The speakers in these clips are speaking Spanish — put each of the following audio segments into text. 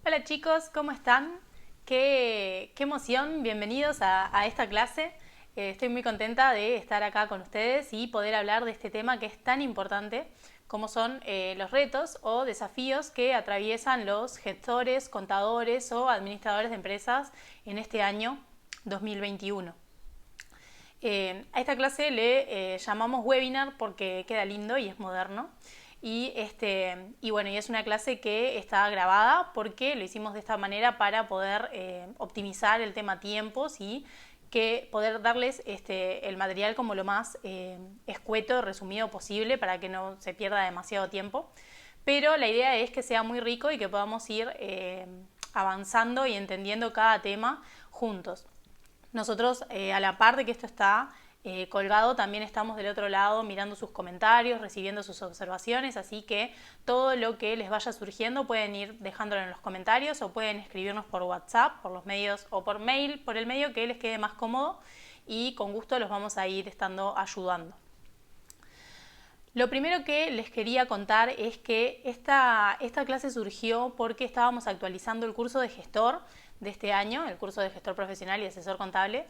Hola chicos, ¿cómo están? Qué emoción, bienvenidos a esta clase. Estoy muy contenta de estar acá con ustedes y poder hablar de este tema que es tan importante como son los retos o desafíos que atraviesan los gestores, contadores o administradores de empresas en este año 2021. A esta clase le llamamos webinar porque queda lindo y es moderno. Y bueno, y es una clase que está grabada porque lo hicimos de esta manera para poder optimizar el tema tiempos y que poder darles el material como lo más escueto, resumido posible para que no se pierda demasiado tiempo. Pero la idea es que sea muy rico y que podamos ir avanzando y entendiendo cada tema juntos. Nosotros, a la par de que esto está colgado, también estamos del otro lado mirando sus comentarios, recibiendo sus observaciones, así que todo lo que les vaya surgiendo pueden ir dejándolo en los comentarios o pueden escribirnos por WhatsApp, por los medios o por mail, por el medio que les quede más cómodo y con gusto los vamos a ir estando ayudando. Lo primero que les quería contar es que esta clase surgió porque estábamos actualizando el curso de gestor de este año, el curso de gestor profesional y asesor contable.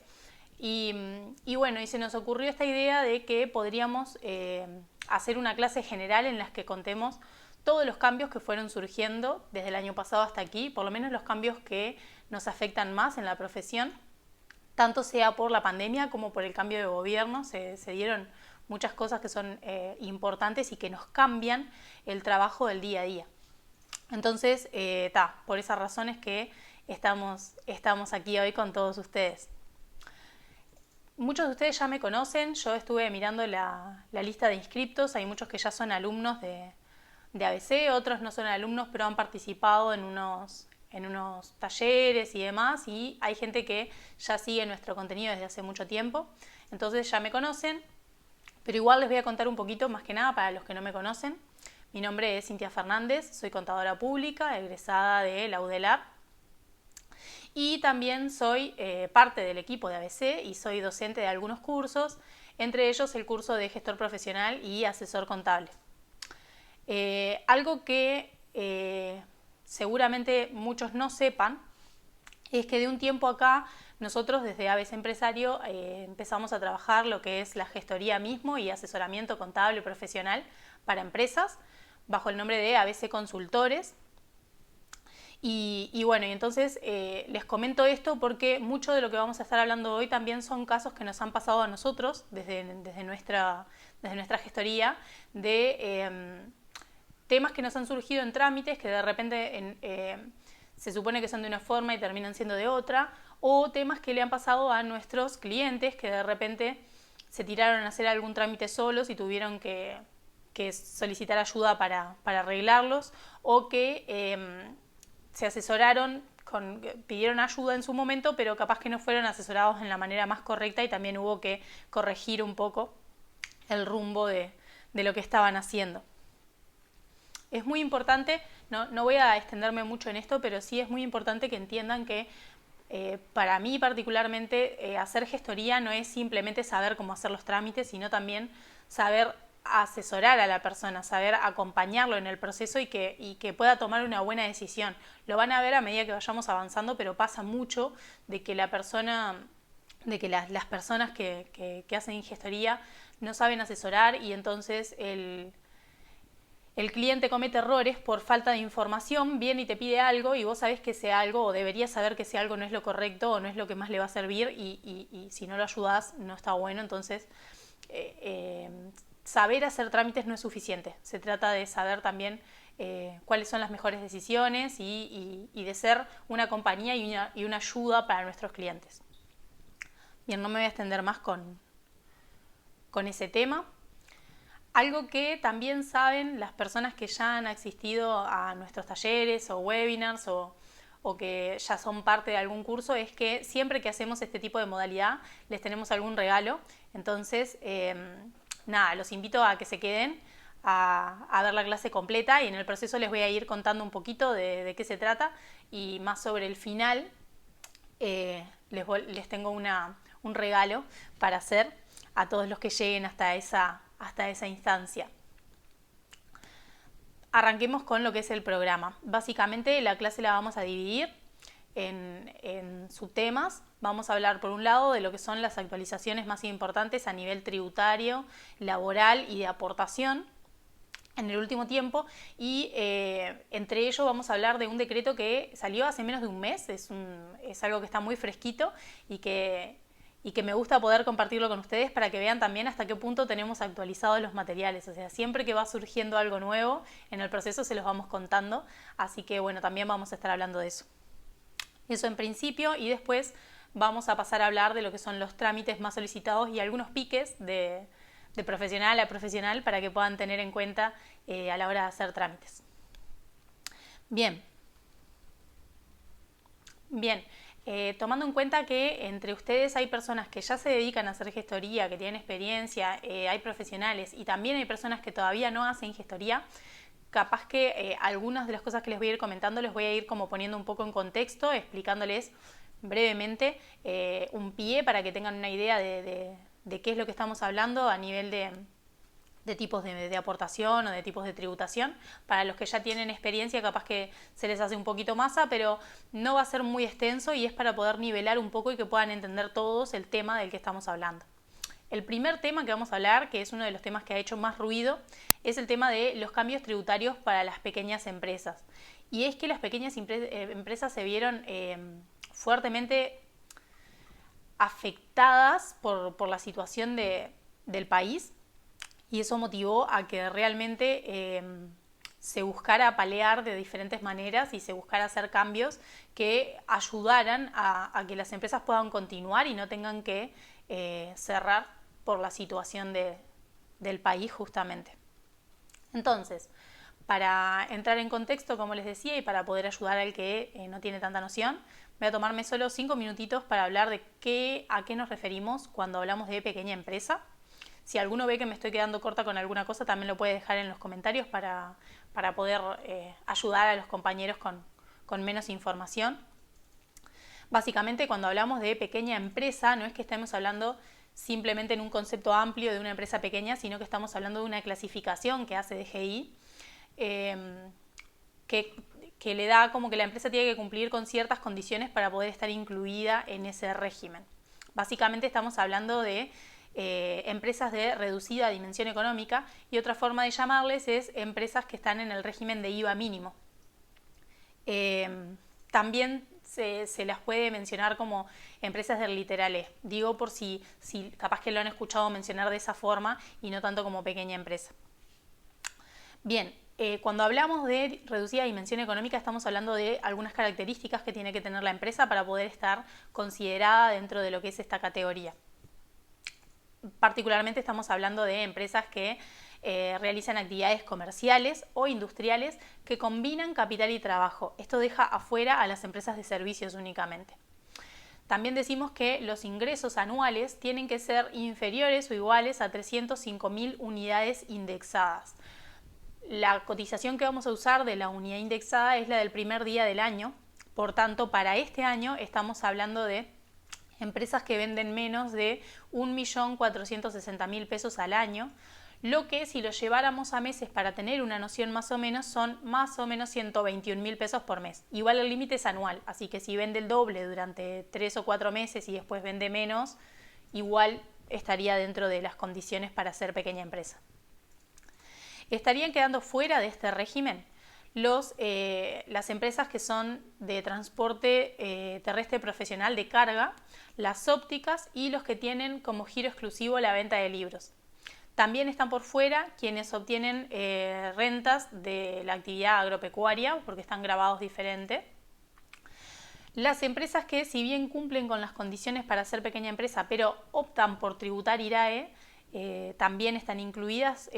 Y bueno, y se nos ocurrió esta idea de que podríamos hacer una clase general en la que contemos todos los cambios que fueron surgiendo desde el año pasado hasta aquí, por lo menos los cambios que nos afectan más en la profesión, tanto sea por la pandemia como por el cambio de gobierno. Se dieron muchas cosas que son importantes y que nos cambian el trabajo del día a día. Entonces, por esas razones que estamos aquí hoy con todos ustedes. Muchos de ustedes ya me conocen, yo estuve mirando la lista de inscriptos, hay muchos que ya son alumnos de ABC, otros no son alumnos pero han participado en unos talleres y demás, y hay gente que ya sigue nuestro contenido desde hace mucho tiempo, entonces ya me conocen, pero igual les voy a contar un poquito más que nada para los que no me conocen. Mi nombre es Cintia Fernández, soy contadora pública, egresada de la UDELAR, y también soy parte del equipo de ABC y soy docente de algunos cursos, entre ellos el curso de gestor profesional y asesor contable. Algo que seguramente muchos no sepan es que de un tiempo acá nosotros desde ABC Empresario empezamos a trabajar lo que es la gestoría mismo y asesoramiento contable profesional para empresas bajo el nombre de ABC Consultores. Y bueno, y entonces les comento esto porque mucho de lo que vamos a estar hablando hoy también son casos que nos han pasado a nosotros desde nuestra gestoría, de temas que nos han surgido en trámites que de repente se supone que son de una forma y terminan siendo de otra, o temas que le han pasado a nuestros clientes que de repente se tiraron a hacer algún trámite solos y tuvieron que solicitar ayuda para arreglarlos, o que se asesoraron, pidieron ayuda en su momento, pero capaz que no fueron asesorados en la manera más correcta y también hubo que corregir un poco el rumbo de lo que estaban haciendo. Es muy importante, no voy a extenderme mucho en esto, pero sí es muy importante que entiendan que para mí particularmente hacer gestoría no es simplemente saber cómo hacer los trámites, sino también saber asesorar a la persona, saber acompañarlo en el proceso y que pueda tomar una buena decisión. Lo van a ver a medida que vayamos avanzando, pero pasa mucho de que la persona, de que las personas que hacen gestoría no saben asesorar, y entonces el cliente comete errores por falta de información, viene y te pide algo y vos sabés que ese algo, o deberías saber que ese algo no es lo correcto o no es lo que más le va a servir, y si no lo ayudás no está bueno. Entonces saber hacer trámites no es suficiente, se trata de saber también cuáles son las mejores decisiones y de ser una compañía y una ayuda para nuestros clientes. Bien, no me voy a extender más con ese tema. Algo que también saben las personas que ya han asistido a nuestros talleres o webinars o que ya son parte de algún curso es que siempre que hacemos este tipo de modalidad les tenemos algún regalo. Entonces, nada, los invito a que se queden a ver la clase completa, y en el proceso les voy a ir contando un poquito de qué se trata, y más sobre el final les tengo un regalo para hacer a todos los que lleguen hasta esa instancia. arranquemos con lo que es el programa. Básicamente la clase la vamos a dividir en subtemas. Vamos a hablar por un lado de lo que son las actualizaciones más importantes a nivel tributario, laboral y de aportación en el último tiempo, y entre ellos vamos a hablar de un decreto que salió hace menos de un mes, es algo que está muy fresquito y que me gusta poder compartirlo con ustedes para que vean también hasta qué punto tenemos actualizados los materiales. O sea, siempre que va surgiendo algo nuevo en el proceso se los vamos contando, así que bueno, también vamos a estar hablando de eso. Eso en principio, y después vamos a pasar a hablar de lo que son los trámites más solicitados y algunos piques de profesional a profesional para que puedan tener en cuenta a la hora de hacer trámites. Bien, tomando en cuenta que entre ustedes hay personas que ya se dedican a hacer gestoría, que tienen experiencia, hay profesionales y también hay personas que todavía no hacen gestoría, capaz que algunas de las cosas que les voy a ir comentando les voy a ir como poniendo un poco en contexto, explicándoles brevemente un pie para que tengan una idea de qué es lo que estamos hablando a nivel de tipos de aportación o de tipos de tributación. Para los que ya tienen experiencia capaz que se les hace un poquito masa, pero no va a ser muy extenso y es para poder nivelar un poco y que puedan entender todos el tema del que estamos hablando. El primer tema que vamos a hablar, que es uno de los temas que ha hecho más ruido, es el tema de los cambios tributarios para las pequeñas empresas. Y es que las pequeñas empresas se vieron fuertemente afectadas por la situación del país, y eso motivó a que realmente se buscara paliar de diferentes maneras y se buscara hacer cambios que ayudaran a que las empresas puedan continuar y no tengan que cerrar por la situación del país justamente. Entonces, para entrar en contexto, como les decía, y para poder ayudar al que no tiene tanta noción, voy a tomarme solo 5 minutitos para hablar de a qué nos referimos cuando hablamos de pequeña empresa. Si alguno ve que me estoy quedando corta con alguna cosa, también lo puede dejar en los comentarios para poder ayudar a los compañeros con menos información. Básicamente, cuando hablamos de pequeña empresa, no es que estemos hablando simplemente en un concepto amplio de una empresa pequeña, sino que estamos hablando de una clasificación que hace DGI, que le da como que la empresa tiene que cumplir con ciertas condiciones para poder estar incluida en ese régimen. Básicamente estamos hablando de empresas de reducida dimensión económica, y otra forma de llamarles es empresas que están en el régimen de IVA mínimo. También se las puede mencionar como empresas del literal E. Digo por si capaz que lo han escuchado mencionar de esa forma y no tanto como pequeña empresa. Bien, cuando hablamos de reducida dimensión económica estamos hablando de algunas características que tiene que tener la empresa para poder estar considerada dentro de lo que es esta categoría. Particularmente estamos hablando de empresas que realizan actividades comerciales o industriales que combinan capital y trabajo. Esto deja afuera a las empresas de servicios únicamente. También decimos que los ingresos anuales tienen que ser inferiores o iguales a 305.000 unidades indexadas. La cotización que vamos a usar de la unidad indexada es la del primer día del año. Por tanto, para este año estamos hablando de empresas que venden menos de 1.460.000 pesos al año, lo que si lo lleváramos a meses para tener una noción más o menos son más o menos 121.000 pesos por mes. Igual el límite es anual, así que si vende el doble durante 3 o 4 meses y después vende menos, igual estaría dentro de las condiciones para ser pequeña empresa. Estarían quedando fuera de este régimen las empresas que son de transporte terrestre profesional de carga, las ópticas y los que tienen como giro exclusivo la venta de libros. También están por fuera quienes obtienen rentas de la actividad agropecuaria, porque están grabados diferente. Las empresas que, si bien cumplen con las condiciones para ser pequeña empresa, pero optan por tributar IRAE, también están excluidas,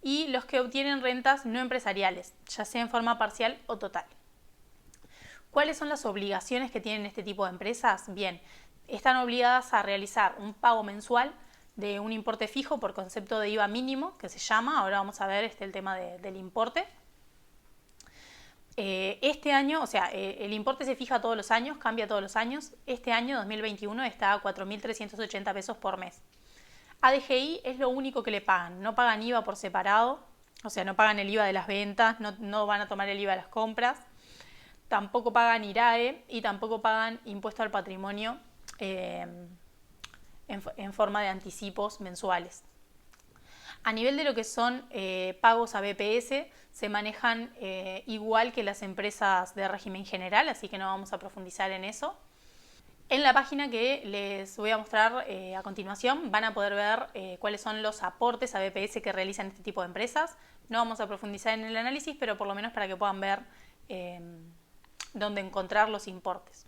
y los que obtienen rentas no empresariales, ya sea en forma parcial o total. ¿Cuáles son las obligaciones que tienen este tipo de empresas? Bien, están obligadas a realizar un pago mensual de un importe fijo por concepto de IVA mínimo, que se llama, ahora vamos a ver el tema del importe. Este año, el importe se fija todos los años, cambia todos los años. Este año, 2021, está a 4.380 pesos por mes. A DGI es lo único que le pagan, no pagan IVA por separado, o sea, no pagan el IVA de las ventas, no van a tomar el IVA de las compras, tampoco pagan IRAE y tampoco pagan impuesto al patrimonio en forma de anticipos mensuales. A nivel de lo que son pagos a BPS, se manejan igual que las empresas de régimen general, así que no vamos a profundizar en eso. En la página que les voy a mostrar a continuación van a poder ver cuáles son los aportes a BPS que realizan este tipo de empresas. No vamos a profundizar en el análisis, pero por lo menos para que puedan ver dónde encontrar los importes.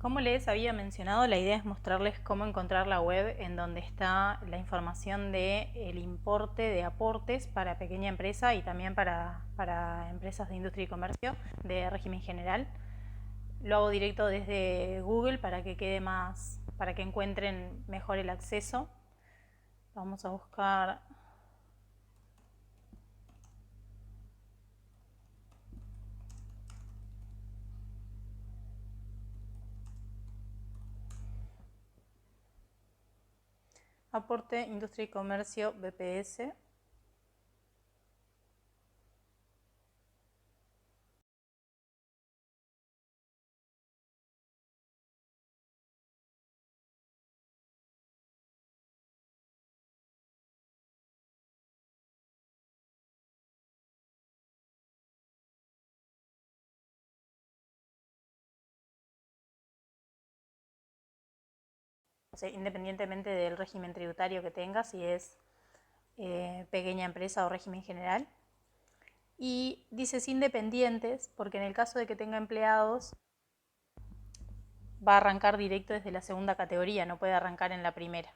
Como les había mencionado, la idea es mostrarles cómo encontrar la web en donde está la información del importe de aportes para pequeña empresa y también para empresas de industria y comercio de régimen general. Lo hago directo desde Google para que quede más, para que encuentren mejor el acceso. Vamos a buscar aporte, industria y comercio, BPS. O sea, independientemente del régimen tributario que tenga, si es pequeña empresa o régimen general. Y dices independientes porque en el caso de que tenga empleados va a arrancar directo desde la segunda categoría, no puede arrancar en la primera.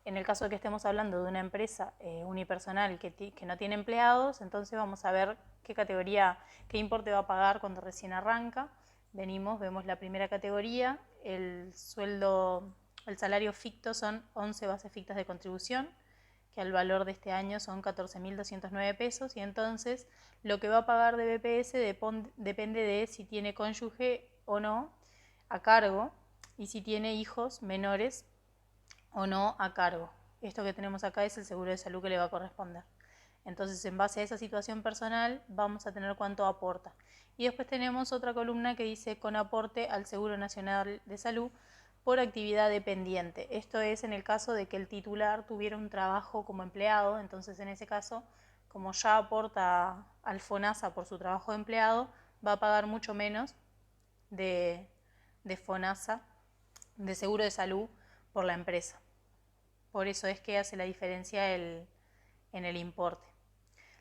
En el caso de que estemos hablando de una empresa unipersonal que no tiene empleados, entonces vamos a ver qué categoría, qué importe va a pagar cuando recién arranca. Venimos, vemos la primera categoría, el sueldo, el salario ficto son 11 bases fictas de contribución, que al valor de este año son 14.209 pesos, y entonces lo que va a pagar de BPS depende de si tiene cónyuge o no a cargo y si tiene hijos menores o no a cargo. Esto que tenemos acá es el seguro de salud que le va a corresponder. Entonces, en base a esa situación personal, vamos a tener cuánto aporta. Y después tenemos otra columna que dice con aporte al Seguro Nacional de Salud por actividad dependiente. Esto es en el caso de que el titular tuviera un trabajo como empleado, entonces en ese caso, como ya aporta al FONASA por su trabajo de empleado, va a pagar mucho menos de FONASA, de seguro de salud, por la empresa. Por eso es que hace la diferencia en el importe.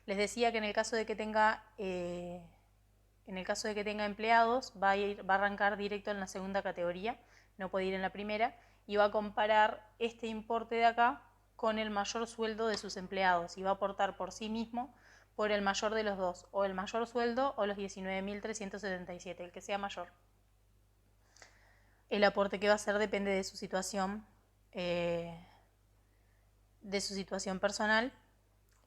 Les decía que en el caso de que tenga empleados va a arrancar directo en la segunda categoría, no puede ir en la primera, y va a comparar este importe de acá con el mayor sueldo de sus empleados y va a aportar por sí mismo por el mayor de los dos, o el mayor sueldo o los 19.377, el que sea mayor. El aporte que va a hacer depende de su situación personal.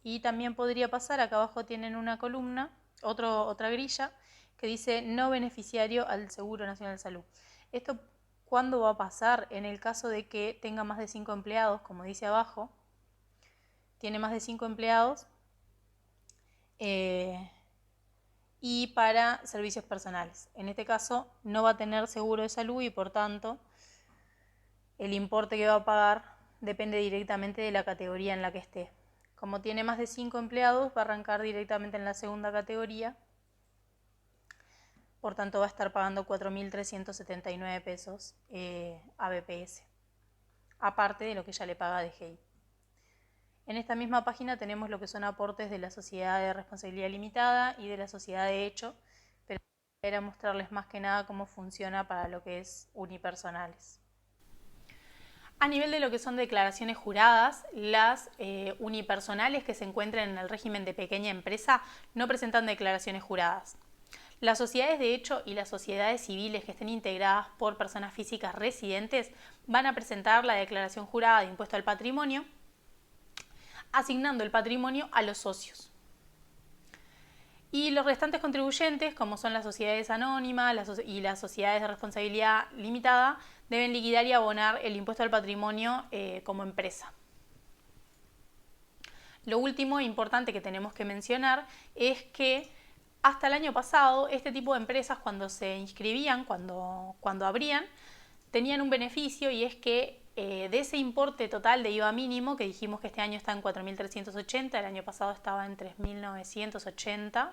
Y también podría pasar, acá abajo tienen una columna, otra grilla, que dice no beneficiario al Seguro Nacional de Salud. Esto, ¿cuándo va a pasar? En el caso de que tenga más de 5 empleados, como dice abajo, tiene más de 5 empleados y para servicios personales. En este caso no va a tener seguro de salud y por tanto el importe que va a pagar depende directamente de la categoría en la que esté. Como tiene más de 5 empleados, va a arrancar directamente en la segunda categoría. Por tanto, va a estar pagando 4.379 pesos a BPS, aparte de lo que ya le paga DGI. En esta misma página tenemos lo que son aportes de la sociedad de responsabilidad limitada y de la sociedad de hecho, pero era mostrarles más que nada cómo funciona para lo que es unipersonales. A nivel de lo que son declaraciones juradas, las unipersonales que se encuentran en el régimen de pequeña empresa no presentan declaraciones juradas. Las sociedades de hecho y las sociedades civiles que estén integradas por personas físicas residentes van a presentar la declaración jurada de impuesto al patrimonio, asignando el patrimonio a los socios. Y los restantes contribuyentes, como son las sociedades anónimas y las sociedades de responsabilidad limitada, deben liquidar y abonar el impuesto al patrimonio como empresa. Lo último importante que tenemos que mencionar es que hasta el año pasado este tipo de empresas, cuando se inscribían, cuando abrían, tenían un beneficio, y es que de ese importe total de IVA mínimo, que dijimos que este año está en 4.380, el año pasado estaba en 3.980,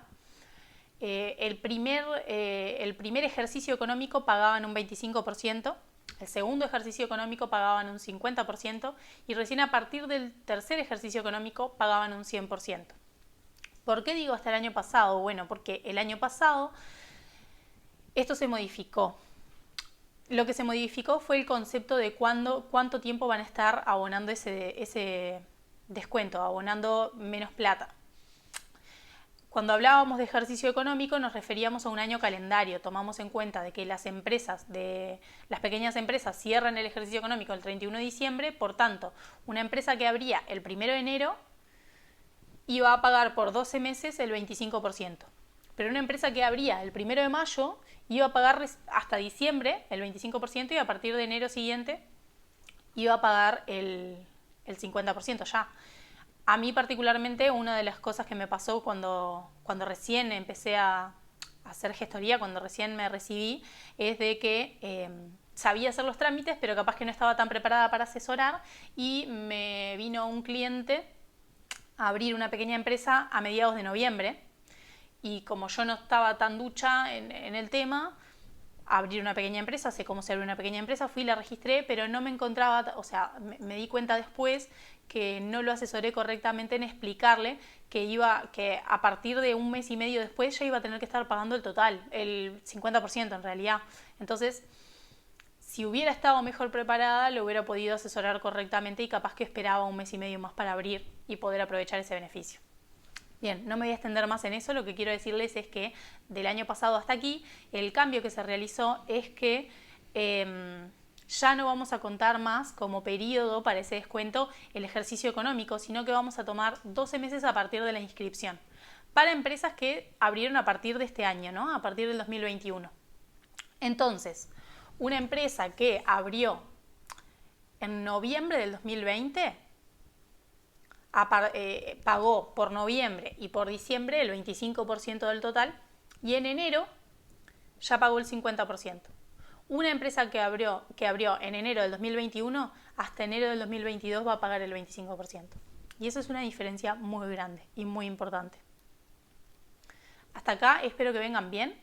el primer ejercicio económico pagaban un 25%, el segundo ejercicio económico pagaban un 50%, y recién a partir del tercer ejercicio económico pagaban un 100%. ¿Por qué digo hasta el año pasado? Bueno, porque el año pasado esto se modificó. Lo que se modificó fue el concepto de cuánto tiempo van a estar abonando ese descuento, abonando menos plata. Cuando hablábamos de ejercicio económico nos referíamos a un año calendario. Tomamos en cuenta de que las pequeñas empresas cierran el ejercicio económico el 31 de diciembre, por tanto, una empresa que abría el 1 de enero iba a pagar por 12 meses el 25%. Pero una empresa que abría el 1 de mayo iba a pagar hasta diciembre el 25%, y a partir de enero siguiente iba a pagar el 50% ya. A mí particularmente, una de las cosas que me pasó cuando recién empecé a hacer gestoría, cuando recién me recibí, es de que sabía hacer los trámites, pero capaz que no estaba tan preparada para asesorar, y me vino un cliente a abrir una pequeña empresa a mediados de noviembre, y como yo no estaba tan ducha en el tema, abrir una pequeña empresa, sé cómo se abre una pequeña empresa, fui y la registré, pero no me encontraba, o sea, me di cuenta después que no lo asesoré correctamente en explicarle que a partir de un mes y medio después ya iba a tener que estar pagando el total, el 50% en realidad. Entonces, si hubiera estado mejor preparada, lo hubiera podido asesorar correctamente, y capaz que esperaba un mes y medio más para abrir y poder aprovechar ese beneficio. Bien, no me voy a extender más en eso. Lo que quiero decirles es que del año pasado hasta aquí, el cambio que se realizó es que ya no vamos a contar más como periodo para ese descuento el ejercicio económico, sino que vamos a tomar 12 meses a partir de la inscripción, para empresas que abrieron a partir de este año, ¿no? A partir del 2021. Entonces, una empresa que abrió en noviembre del 2020 pagó por noviembre y por diciembre el 25% del total, y en enero ya pagó el 50%. Una empresa que abrió en enero del 2021, hasta enero del 2022 va a pagar el 25%. Y eso es una diferencia muy grande y muy importante. Hasta acá espero que vengan bien.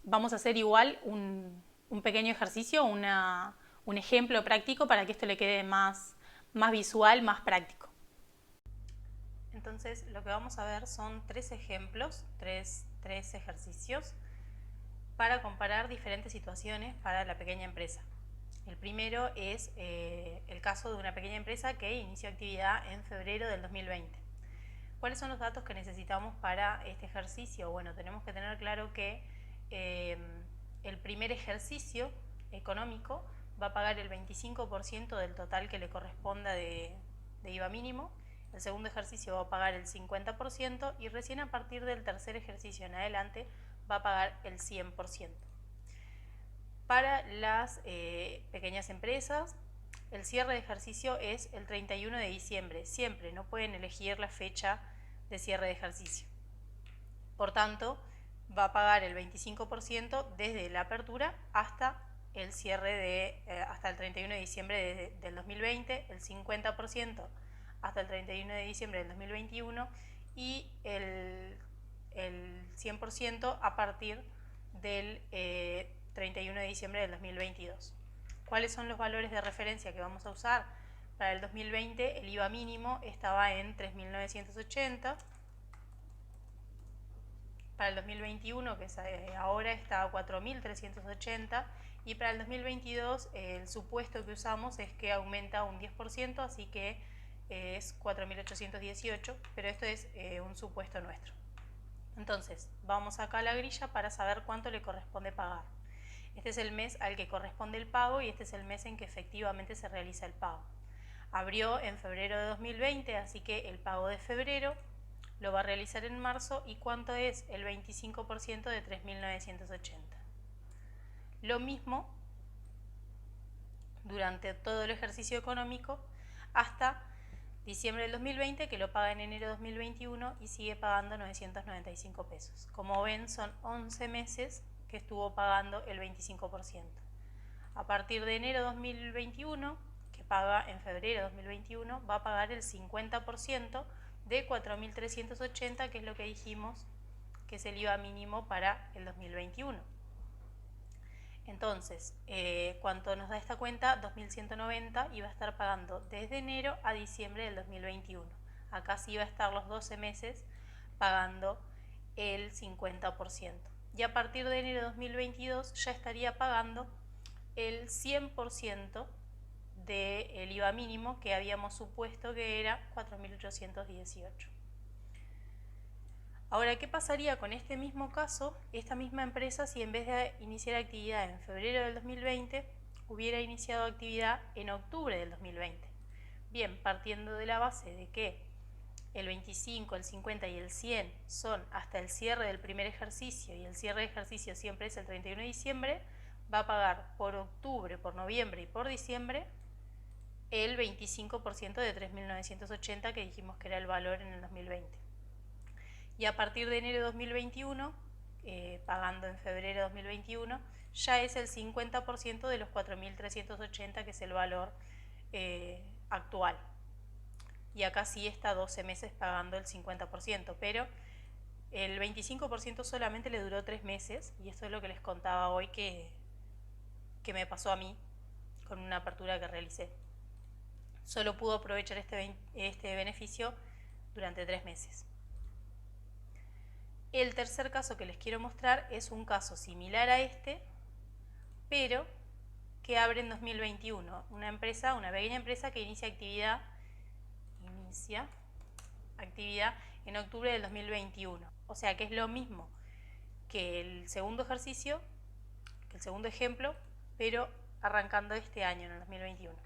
Vamos a hacer igual un pequeño ejercicio, un ejemplo práctico para que esto le quede más visual, más práctico. Entonces lo que vamos a ver son 3 ejemplos, tres ejercicios para comparar diferentes situaciones para la pequeña empresa. El primero es el caso de una pequeña empresa que inició actividad en febrero del 2020. ¿Cuáles son los datos que necesitamos para este ejercicio? Bueno, tenemos que tener claro que el primer ejercicio económico va a pagar el 25% del total que le corresponda de IVA mínimo. El segundo ejercicio va a pagar el 50%, y recién a partir del tercer ejercicio en adelante va a pagar el 100%. Para las pequeñas empresas, el cierre de ejercicio es el 31 de diciembre. Siempre no pueden elegir la fecha de cierre de ejercicio. Por tanto, va a pagar el 25% desde la apertura hasta el cierre hasta el 31 de diciembre del 2020, el 50% hasta el 31 de diciembre del 2021 y el 100% a partir del 31 de diciembre del 2022. ¿Cuáles son los valores de referencia que vamos a usar? Para el 2020 el IVA mínimo estaba en 3.980. Para el 2021, que es ahora, está a 4.380, y para el 2022 el supuesto que usamos es que aumenta un 10%, así que es 4.818, pero esto es un supuesto nuestro. Entonces, vamos acá a la grilla para saber cuánto le corresponde pagar. Este es el mes al que corresponde el pago, y este es el mes en que efectivamente se realiza el pago. Abrió en febrero de 2020, así que el pago de febrero lo va a realizar en marzo. ¿Y cuánto es? El 25% de 3.980. Lo mismo durante todo el ejercicio económico hasta diciembre del 2020, que lo paga en enero de 2021 y sigue pagando 995 pesos. Como ven, son 11 meses que estuvo pagando el 25%. A partir de enero de 2021, que paga en febrero de 2021, va a pagar el 50% de 4.380, que es lo que dijimos que es el IVA mínimo para el 2021. Entonces, ¿cuánto nos da esta cuenta? 2.190, y va a estar pagando desde enero a diciembre del 2021. Acá sí va a estar los 12 meses pagando el 50%. Y a partir de enero de 2022 ya estaría pagando el 100% del IVA mínimo, que habíamos supuesto que era 4.818. Ahora, ¿qué pasaría con este mismo caso, esta misma empresa, si en vez de iniciar actividad en febrero del 2020, hubiera iniciado actividad en octubre del 2020? Bien, partiendo de la base de que el 25, el 50 y el 100 son hasta el cierre del primer ejercicio, y el cierre de ejercicio siempre es el 31 de diciembre, va a pagar por octubre, por noviembre y por diciembre el 25% de 3.980, que dijimos que era el valor en el 2020. Y a partir de enero de 2021, pagando en febrero de 2021, ya es el 50% de los 4.380, que es el valor actual. Y acá sí está 12 meses pagando el 50%, pero el 25% solamente le duró 3 meses, y esto es lo que les contaba hoy que me pasó a mí con una apertura que realicé. Solo pudo aprovechar este beneficio durante 3 meses. El tercer caso que les quiero mostrar es un caso similar a este, pero que abre en 2021. Una pequeña empresa que inicia actividad en octubre del 2021. O sea que es lo mismo que el segundo ejercicio, que el segundo ejemplo, pero arrancando este año, en el 2021.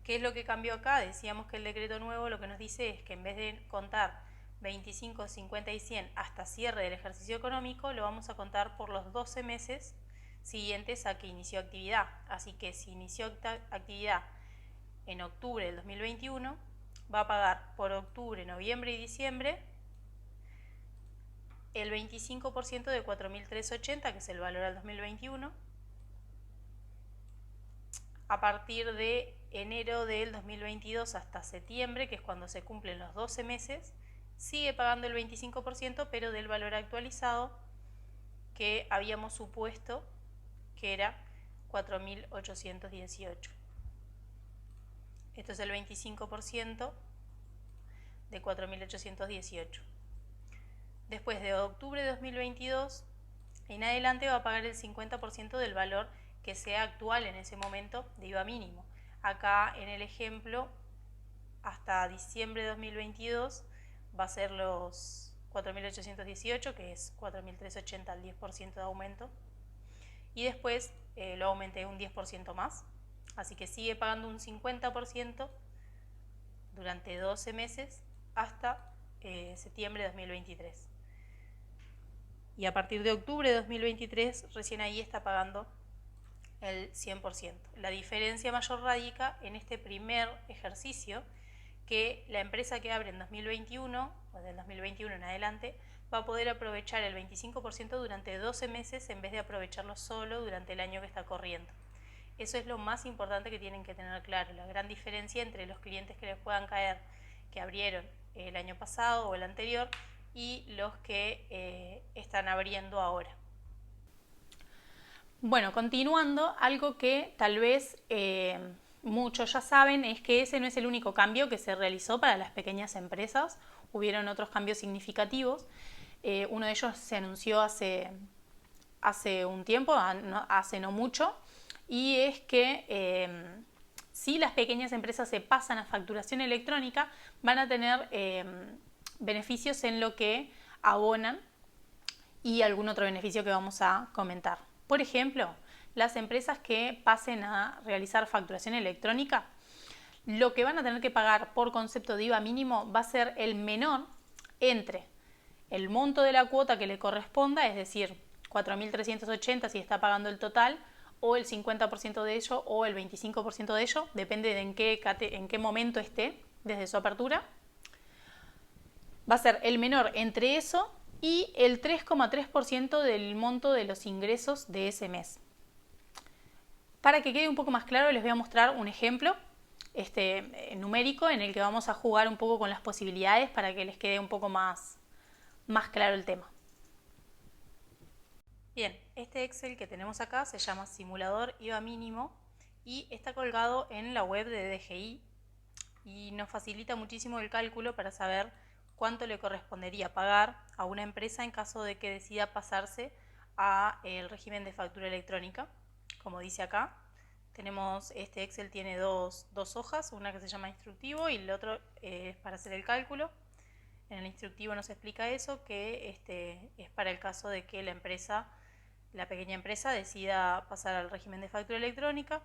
¿Qué es lo que cambió acá? Decíamos que el decreto nuevo lo que nos dice es que en vez de contar 25, 50 y 100 hasta cierre del ejercicio económico, lo vamos a contar por los 12 meses siguientes a que inició actividad. Así que si inició actividad en octubre del 2021, va a pagar por octubre, noviembre y diciembre el 25% de 4.380, que es el valor al 2021. A partir de enero del 2022 hasta septiembre, que es cuando se cumplen los 12 meses, sigue pagando el 25%, pero del valor actualizado que habíamos supuesto que era 4.818. Esto es el 25% de 4.818. Después de octubre de 2022 en adelante va a pagar el 50% del valor que sea actual en ese momento de IVA mínimo. Acá en el ejemplo, hasta diciembre de 2022 va a ser los 4.818, que es 4.380 al 10% de aumento. Y después lo aumenté un 10% más. Así que sigue pagando un 50% durante 12 meses hasta septiembre de 2023. Y a partir de octubre de 2023, recién ahí está pagando el 100%. La diferencia mayor radica en este primer ejercicio, que la empresa que abre en 2021, o del 2021 en adelante, va a poder aprovechar el 25% durante 12 meses en vez de aprovecharlo solo durante el año que está corriendo. Eso es lo más importante que tienen que tener claro, la gran diferencia entre los clientes que les puedan caer, que abrieron el año pasado o el anterior, y los que están abriendo ahora. Bueno, continuando, algo que tal vez muchos ya saben es que ese no es el único cambio que se realizó para las pequeñas empresas. Hubieron otros cambios significativos. Uno de ellos se anunció hace un tiempo, hace no mucho, y es que si las pequeñas empresas se pasan a facturación electrónica, van a tener beneficios en lo que abonan y algún otro beneficio que vamos a comentar. Por ejemplo, las empresas que pasen a realizar facturación electrónica, lo que van a tener que pagar por concepto de IVA mínimo va a ser el menor entre el monto de la cuota que le corresponda, es decir, 4.380 si está pagando el total, o el 50% de ello o el 25% de ello, depende de en qué momento esté desde su apertura. Va a ser el menor entre eso y el 3,3% del monto de los ingresos de ese mes. Para que quede un poco más claro, les voy a mostrar un ejemplo numérico en el que vamos a jugar un poco con las posibilidades para que les quede un poco más claro el tema. Bien, este Excel que tenemos acá se llama simulador IVA mínimo y está colgado en la web de DGI y nos facilita muchísimo el cálculo para saber cuánto le correspondería pagar a una empresa en caso de que decida pasarse a el régimen de factura electrónica. Como dice acá, tenemos este Excel tiene dos hojas, una que se llama instructivo y el otro es para hacer el cálculo. En el instructivo nos explica eso, que es para el caso de que la pequeña empresa decida pasar al régimen de factura electrónica,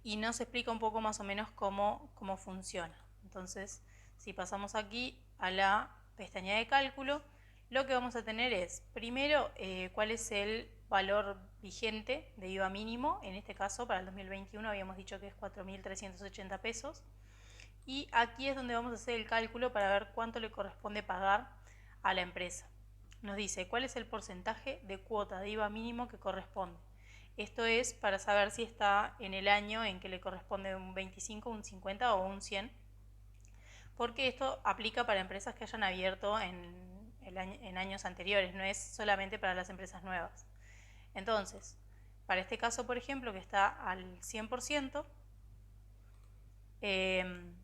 y nos explica un poco más o menos cómo funciona. Entonces, si pasamos aquí a la pestaña de cálculo, lo que vamos a tener es, primero, cuál es el valor vigente de IVA mínimo. En este caso, para el 2021 habíamos dicho que es 4.380 pesos. Y aquí es donde vamos a hacer el cálculo para ver cuánto le corresponde pagar a la empresa. Nos dice cuál es el porcentaje de cuota de IVA mínimo que corresponde. Esto es para saber si está en el año en que le corresponde un 25, un 50 o un 100, porque esto aplica para empresas que hayan abierto en años anteriores, no es solamente para las empresas nuevas. Entonces, para este caso, por ejemplo, que está al 100%, el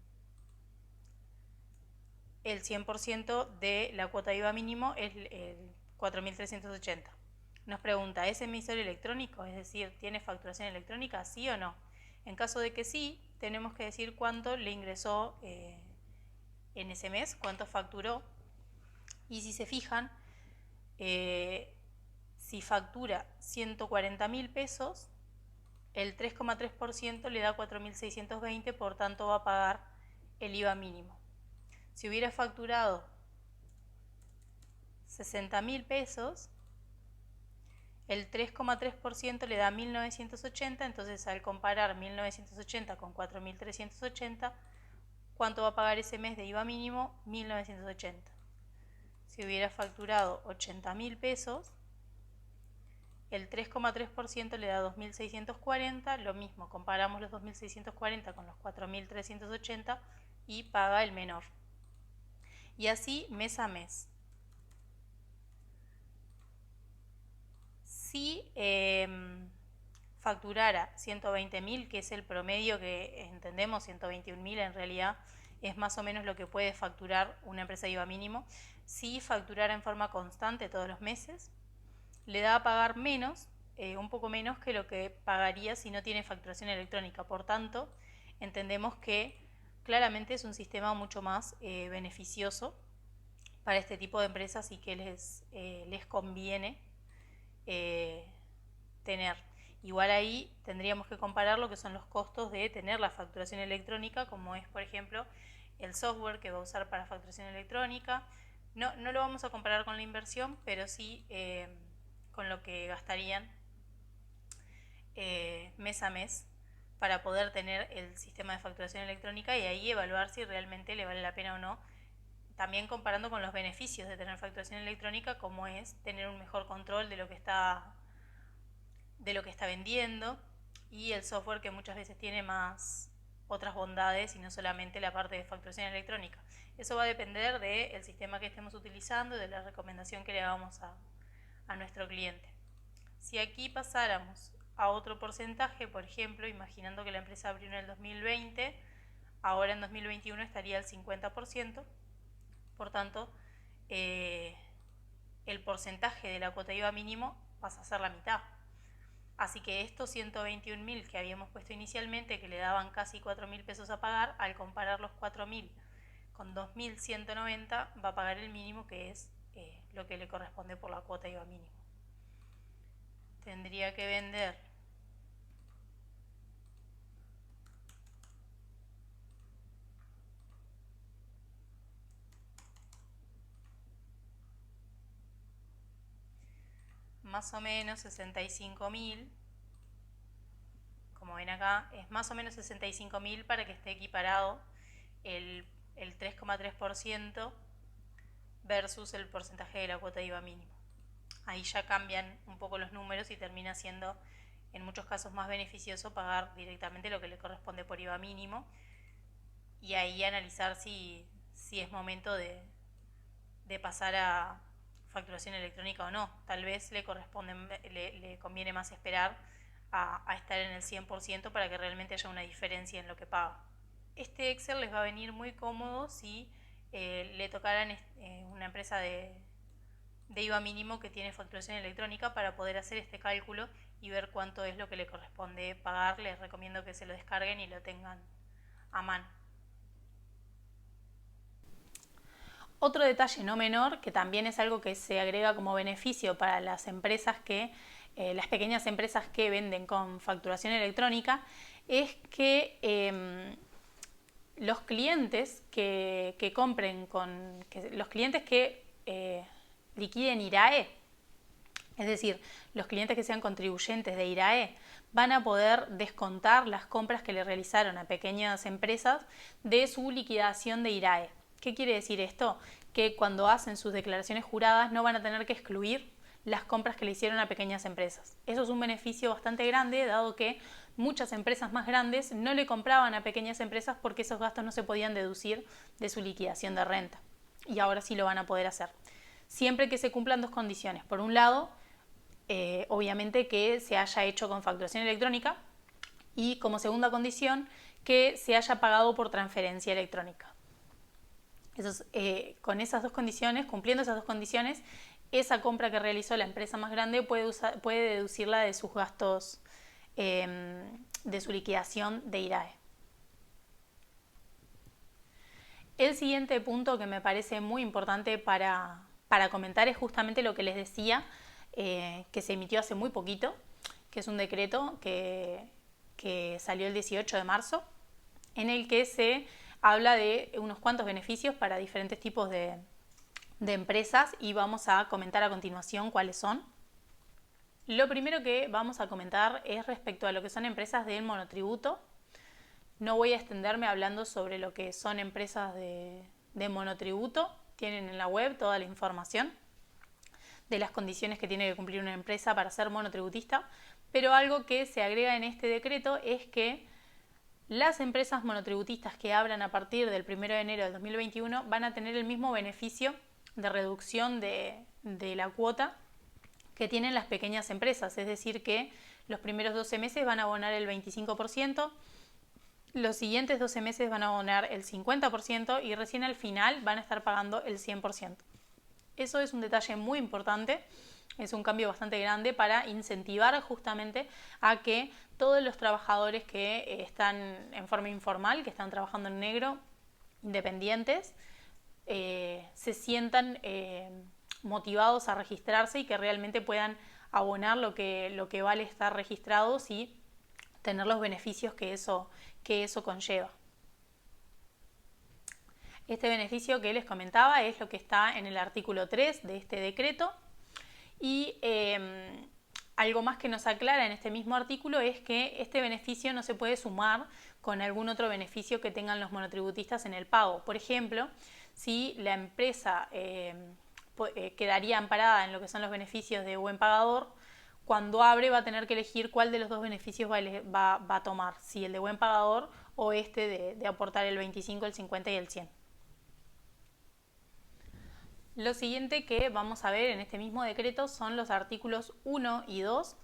100% de la cuota de IVA mínimo es el 4.380. Nos pregunta, ¿es emisor electrónico? Es decir, ¿tiene facturación electrónica? ¿Sí o no? En caso de que sí, tenemos que decir cuánto le ingresó en ese mes, cuánto facturó. Y si se fijan, si factura 140.000 pesos, el 3,3% le da 4.620, por tanto va a pagar el IVA mínimo. Si hubiera facturado 60.000 pesos, el 3,3% le da 1.980, entonces al comparar 1.980 con 4.380, ¿cuánto va a pagar ese mes de IVA mínimo? 1.980. Si hubiera facturado 80.000 pesos, el 3,3% le da 2.640, lo mismo, comparamos los 2.640 con los 4.380 y paga el menor. Y así mes a mes. Si facturara 120.000, que es el promedio que entendemos, 121.000 en realidad es más o menos lo que puede facturar una empresa de IVA mínimo, si facturara en forma constante todos los meses, le da a pagar menos, un poco menos que lo que pagaría si no tiene facturación electrónica. Por tanto, entendemos que claramente es un sistema mucho más beneficioso para este tipo de empresas y que les conviene tener. Igual ahí tendríamos que comparar lo que son los costos de tener la facturación electrónica, como es, por ejemplo, el software que va a usar para facturación electrónica. No lo vamos a comparar con la inversión, pero sí con lo que gastarían mes a mes para poder tener el sistema de facturación electrónica y ahí evaluar si realmente le vale la pena o no. También comparando con los beneficios de tener facturación electrónica, como es tener un mejor control de lo que está vendiendo, y el software, que muchas veces tiene más otras bondades y no solamente la parte de facturación electrónica. Eso va a depender del sistema que estemos utilizando y de la recomendación que le hagamos a nuestro cliente. Si aquí pasáramos a otro porcentaje, por ejemplo, imaginando que la empresa abrió en el 2020, ahora en 2021 estaría al 50%, por tanto, el porcentaje de la cuota IVA mínimo pasa a ser la mitad. Así que estos 121.000 que habíamos puesto inicialmente, que le daban casi 4.000 pesos a pagar, al comparar los 4.000 con 2.190, va a pagar el mínimo, que es lo que le corresponde por la cuota IVA mínimo. Tendría que vender más o menos 65.000. Como ven acá, es más o menos 65.000 para que esté equiparado el 3,3% versus el porcentaje de la cuota de IVA mínimo. Ahí ya cambian un poco los números y termina siendo en muchos casos más beneficioso pagar directamente lo que le corresponde por IVA mínimo, y ahí analizar si es momento de pasar a facturación electrónica o no. Tal vez le conviene más esperar a estar en el 100% para que realmente haya una diferencia en lo que paga. Este Excel les va a venir muy cómodo si le tocaran una empresa de IVA mínimo que tiene facturación electrónica, para poder hacer este cálculo y ver cuánto es lo que le corresponde pagar. Les recomiendo que se lo descarguen y lo tengan a mano. Otro detalle no menor, que también es algo que se agrega como beneficio para las empresas las pequeñas empresas que venden con facturación electrónica, es que los clientes que compren los clientes que liquiden IRAE, es decir, los clientes que sean contribuyentes de IRAE, van a poder descontar las compras que le realizaron a pequeñas empresas de su liquidación de IRAE. ¿Qué quiere decir esto? Que cuando hacen sus declaraciones juradas no van a tener que excluir las compras que le hicieron a pequeñas empresas. Eso es un beneficio bastante grande, dado que muchas empresas más grandes no le compraban a pequeñas empresas porque esos gastos no se podían deducir de su liquidación de renta. Y ahora sí lo van a poder hacer. Siempre que se cumplan dos condiciones. Por un lado, obviamente que se haya hecho con facturación electrónica, y como segunda condición, que se haya pagado por transferencia electrónica. Con esas dos condiciones, cumpliendo esas dos condiciones, esa compra que realizó la empresa más grande puede deducirla de sus gastos, de su liquidación de IRAE. El siguiente punto que me parece muy importante para comentar es justamente lo que les decía, que se emitió hace muy poquito, que es un decreto que salió el 18 de marzo, en el que se habla de unos cuantos beneficios para diferentes tipos de empresas, y vamos a comentar a continuación cuáles son. Lo primero que vamos a comentar es respecto a lo que son empresas del monotributo. No voy a extenderme hablando sobre lo que son empresas de monotributo. Tienen en la web toda la información de las condiciones que tiene que cumplir una empresa para ser monotributista, pero algo que se agrega en este decreto es que las empresas monotributistas que abran a partir del 1 de enero del 2021 van a tener el mismo beneficio de reducción de la cuota que tienen las pequeñas empresas, es decir, que los primeros 12 meses van a abonar el 25%, los siguientes 12 meses van a abonar el 50% y recién al final van a estar pagando el 100%. Eso es un detalle muy importante, es un cambio bastante grande para incentivar justamente a que todos los trabajadores que están en forma informal, que están trabajando en negro, independientes, se sientan motivados a registrarse y que realmente puedan abonar lo que vale estar registrados y tener los beneficios que eso conlleva. Este beneficio que les comentaba es lo que está en el artículo 3 de este decreto, y algo más que nos aclara en este mismo artículo es que este beneficio no se puede sumar con algún otro beneficio que tengan los monotributistas en el pago. Por ejemplo, si la empresa quedaría amparada en lo que son los beneficios de buen pagador, cuando abre va a tener que elegir cuál de los dos beneficios va a tomar, si el de buen pagador o este de aportar el 25, el 50 y el 100. Lo siguiente que vamos a ver en este mismo decreto son los artículos 1 y 2,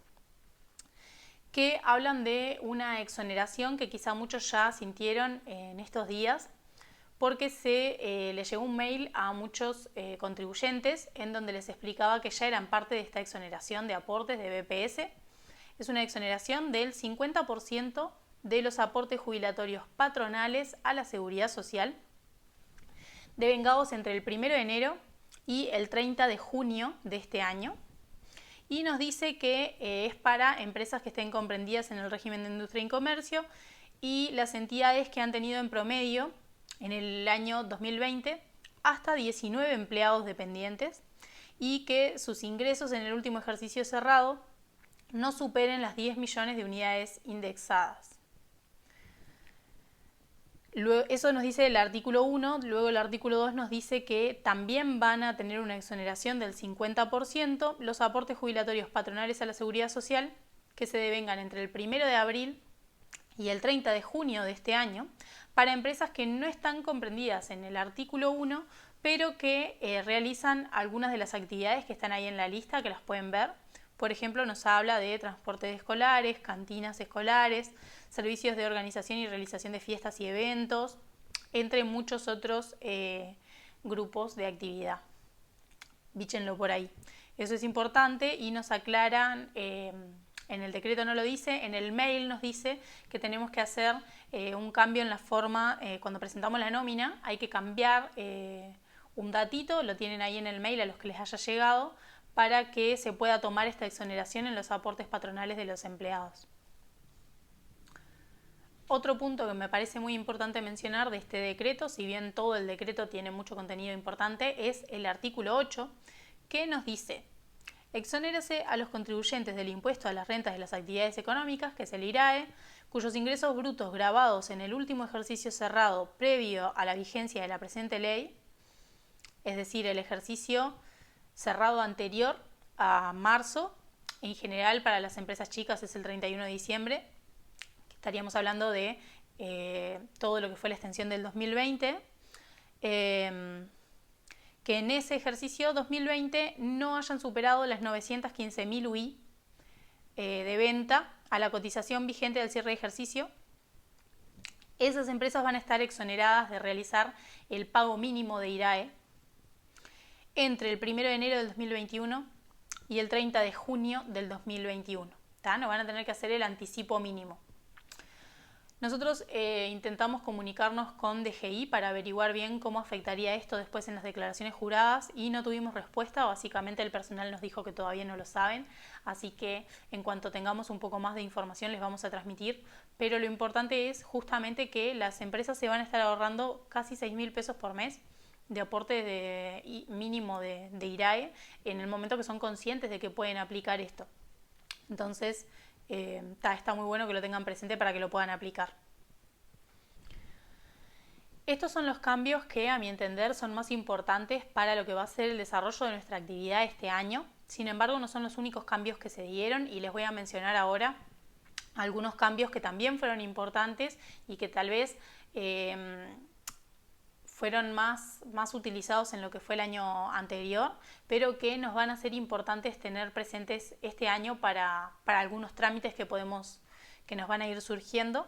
que hablan de una exoneración que quizá muchos ya sintieron en estos días, porque le llegó un mail a muchos contribuyentes en donde les explicaba que ya eran parte de esta exoneración de aportes de BPS. Es una exoneración del 50% de los aportes jubilatorios patronales a la Seguridad Social, devengados entre el 1 de enero y el 30 de junio de este año. Y nos dice que es para empresas que estén comprendidas en el régimen de industria y comercio y las entidades que han tenido en promedio en el año 2020 hasta 19 empleados dependientes, y que sus ingresos en el último ejercicio cerrado no superen las 10 millones de unidades indexadas. Luego, eso nos dice el artículo 1, luego el artículo 2 nos dice que también van a tener una exoneración del 50% los aportes jubilatorios patronales a la Seguridad Social que se devengan entre el 1 de abril y el 30 de junio de este año para empresas que no están comprendidas en el artículo 1, pero que realizan algunas de las actividades que están ahí en la lista, que las pueden ver. Por ejemplo, nos habla de transporte de escolares, cantinas escolares, servicios de organización y realización de fiestas y eventos, entre muchos otros grupos de actividad. Bíchenlo por ahí. Eso es importante y nos aclaran, en el decreto no lo dice, en el mail nos dice que tenemos que hacer un cambio en la forma, cuando presentamos la nómina, hay que cambiar un datito, lo tienen ahí en el mail a los que les haya llegado, para que se pueda tomar esta exoneración en los aportes patronales de los empleados. Otro punto que me parece muy importante mencionar de este decreto, si bien todo el decreto tiene mucho contenido importante, es el artículo 8, que nos dice: exonérase a los contribuyentes del impuesto a las rentas de las actividades económicas, que es el IRAE, cuyos ingresos brutos grabados en el último ejercicio cerrado previo a la vigencia de la presente ley, es decir, el ejercicio cerrado anterior a marzo, en general para las empresas chicas es el 31 de diciembre, estaríamos hablando de todo lo que fue la extensión del 2020, que en ese ejercicio 2020 no hayan superado las 915.000 UI de venta a la cotización vigente del cierre de ejercicio. Esas empresas van a estar exoneradas de realizar el pago mínimo de IRAE entre el 1 de enero del 2021 y el 30 de junio del 2021. No van a tener que hacer el anticipo mínimo. Nosotros intentamos comunicarnos con DGI para averiguar bien cómo afectaría esto después en las declaraciones juradas y no tuvimos respuesta. Básicamente el personal nos dijo que todavía no lo saben, así que en cuanto tengamos un poco más de información les vamos a transmitir. Pero lo importante es justamente que las empresas se van a estar ahorrando casi 6.000 pesos por mes de aporte mínimo de IRAE en el momento que son conscientes de que pueden aplicar esto. Entonces, está muy bueno que lo tengan presente para que lo puedan aplicar. Estos son los cambios que, a mi entender, son más importantes para lo que va a ser el desarrollo de nuestra actividad este año. Sin embargo, no son los únicos cambios que se dieron y les voy a mencionar ahora algunos cambios que también fueron importantes y que tal vez fueron más utilizados en lo que fue el año anterior, pero que nos van a ser importantes tener presentes este año para algunos trámites que nos van a ir surgiendo.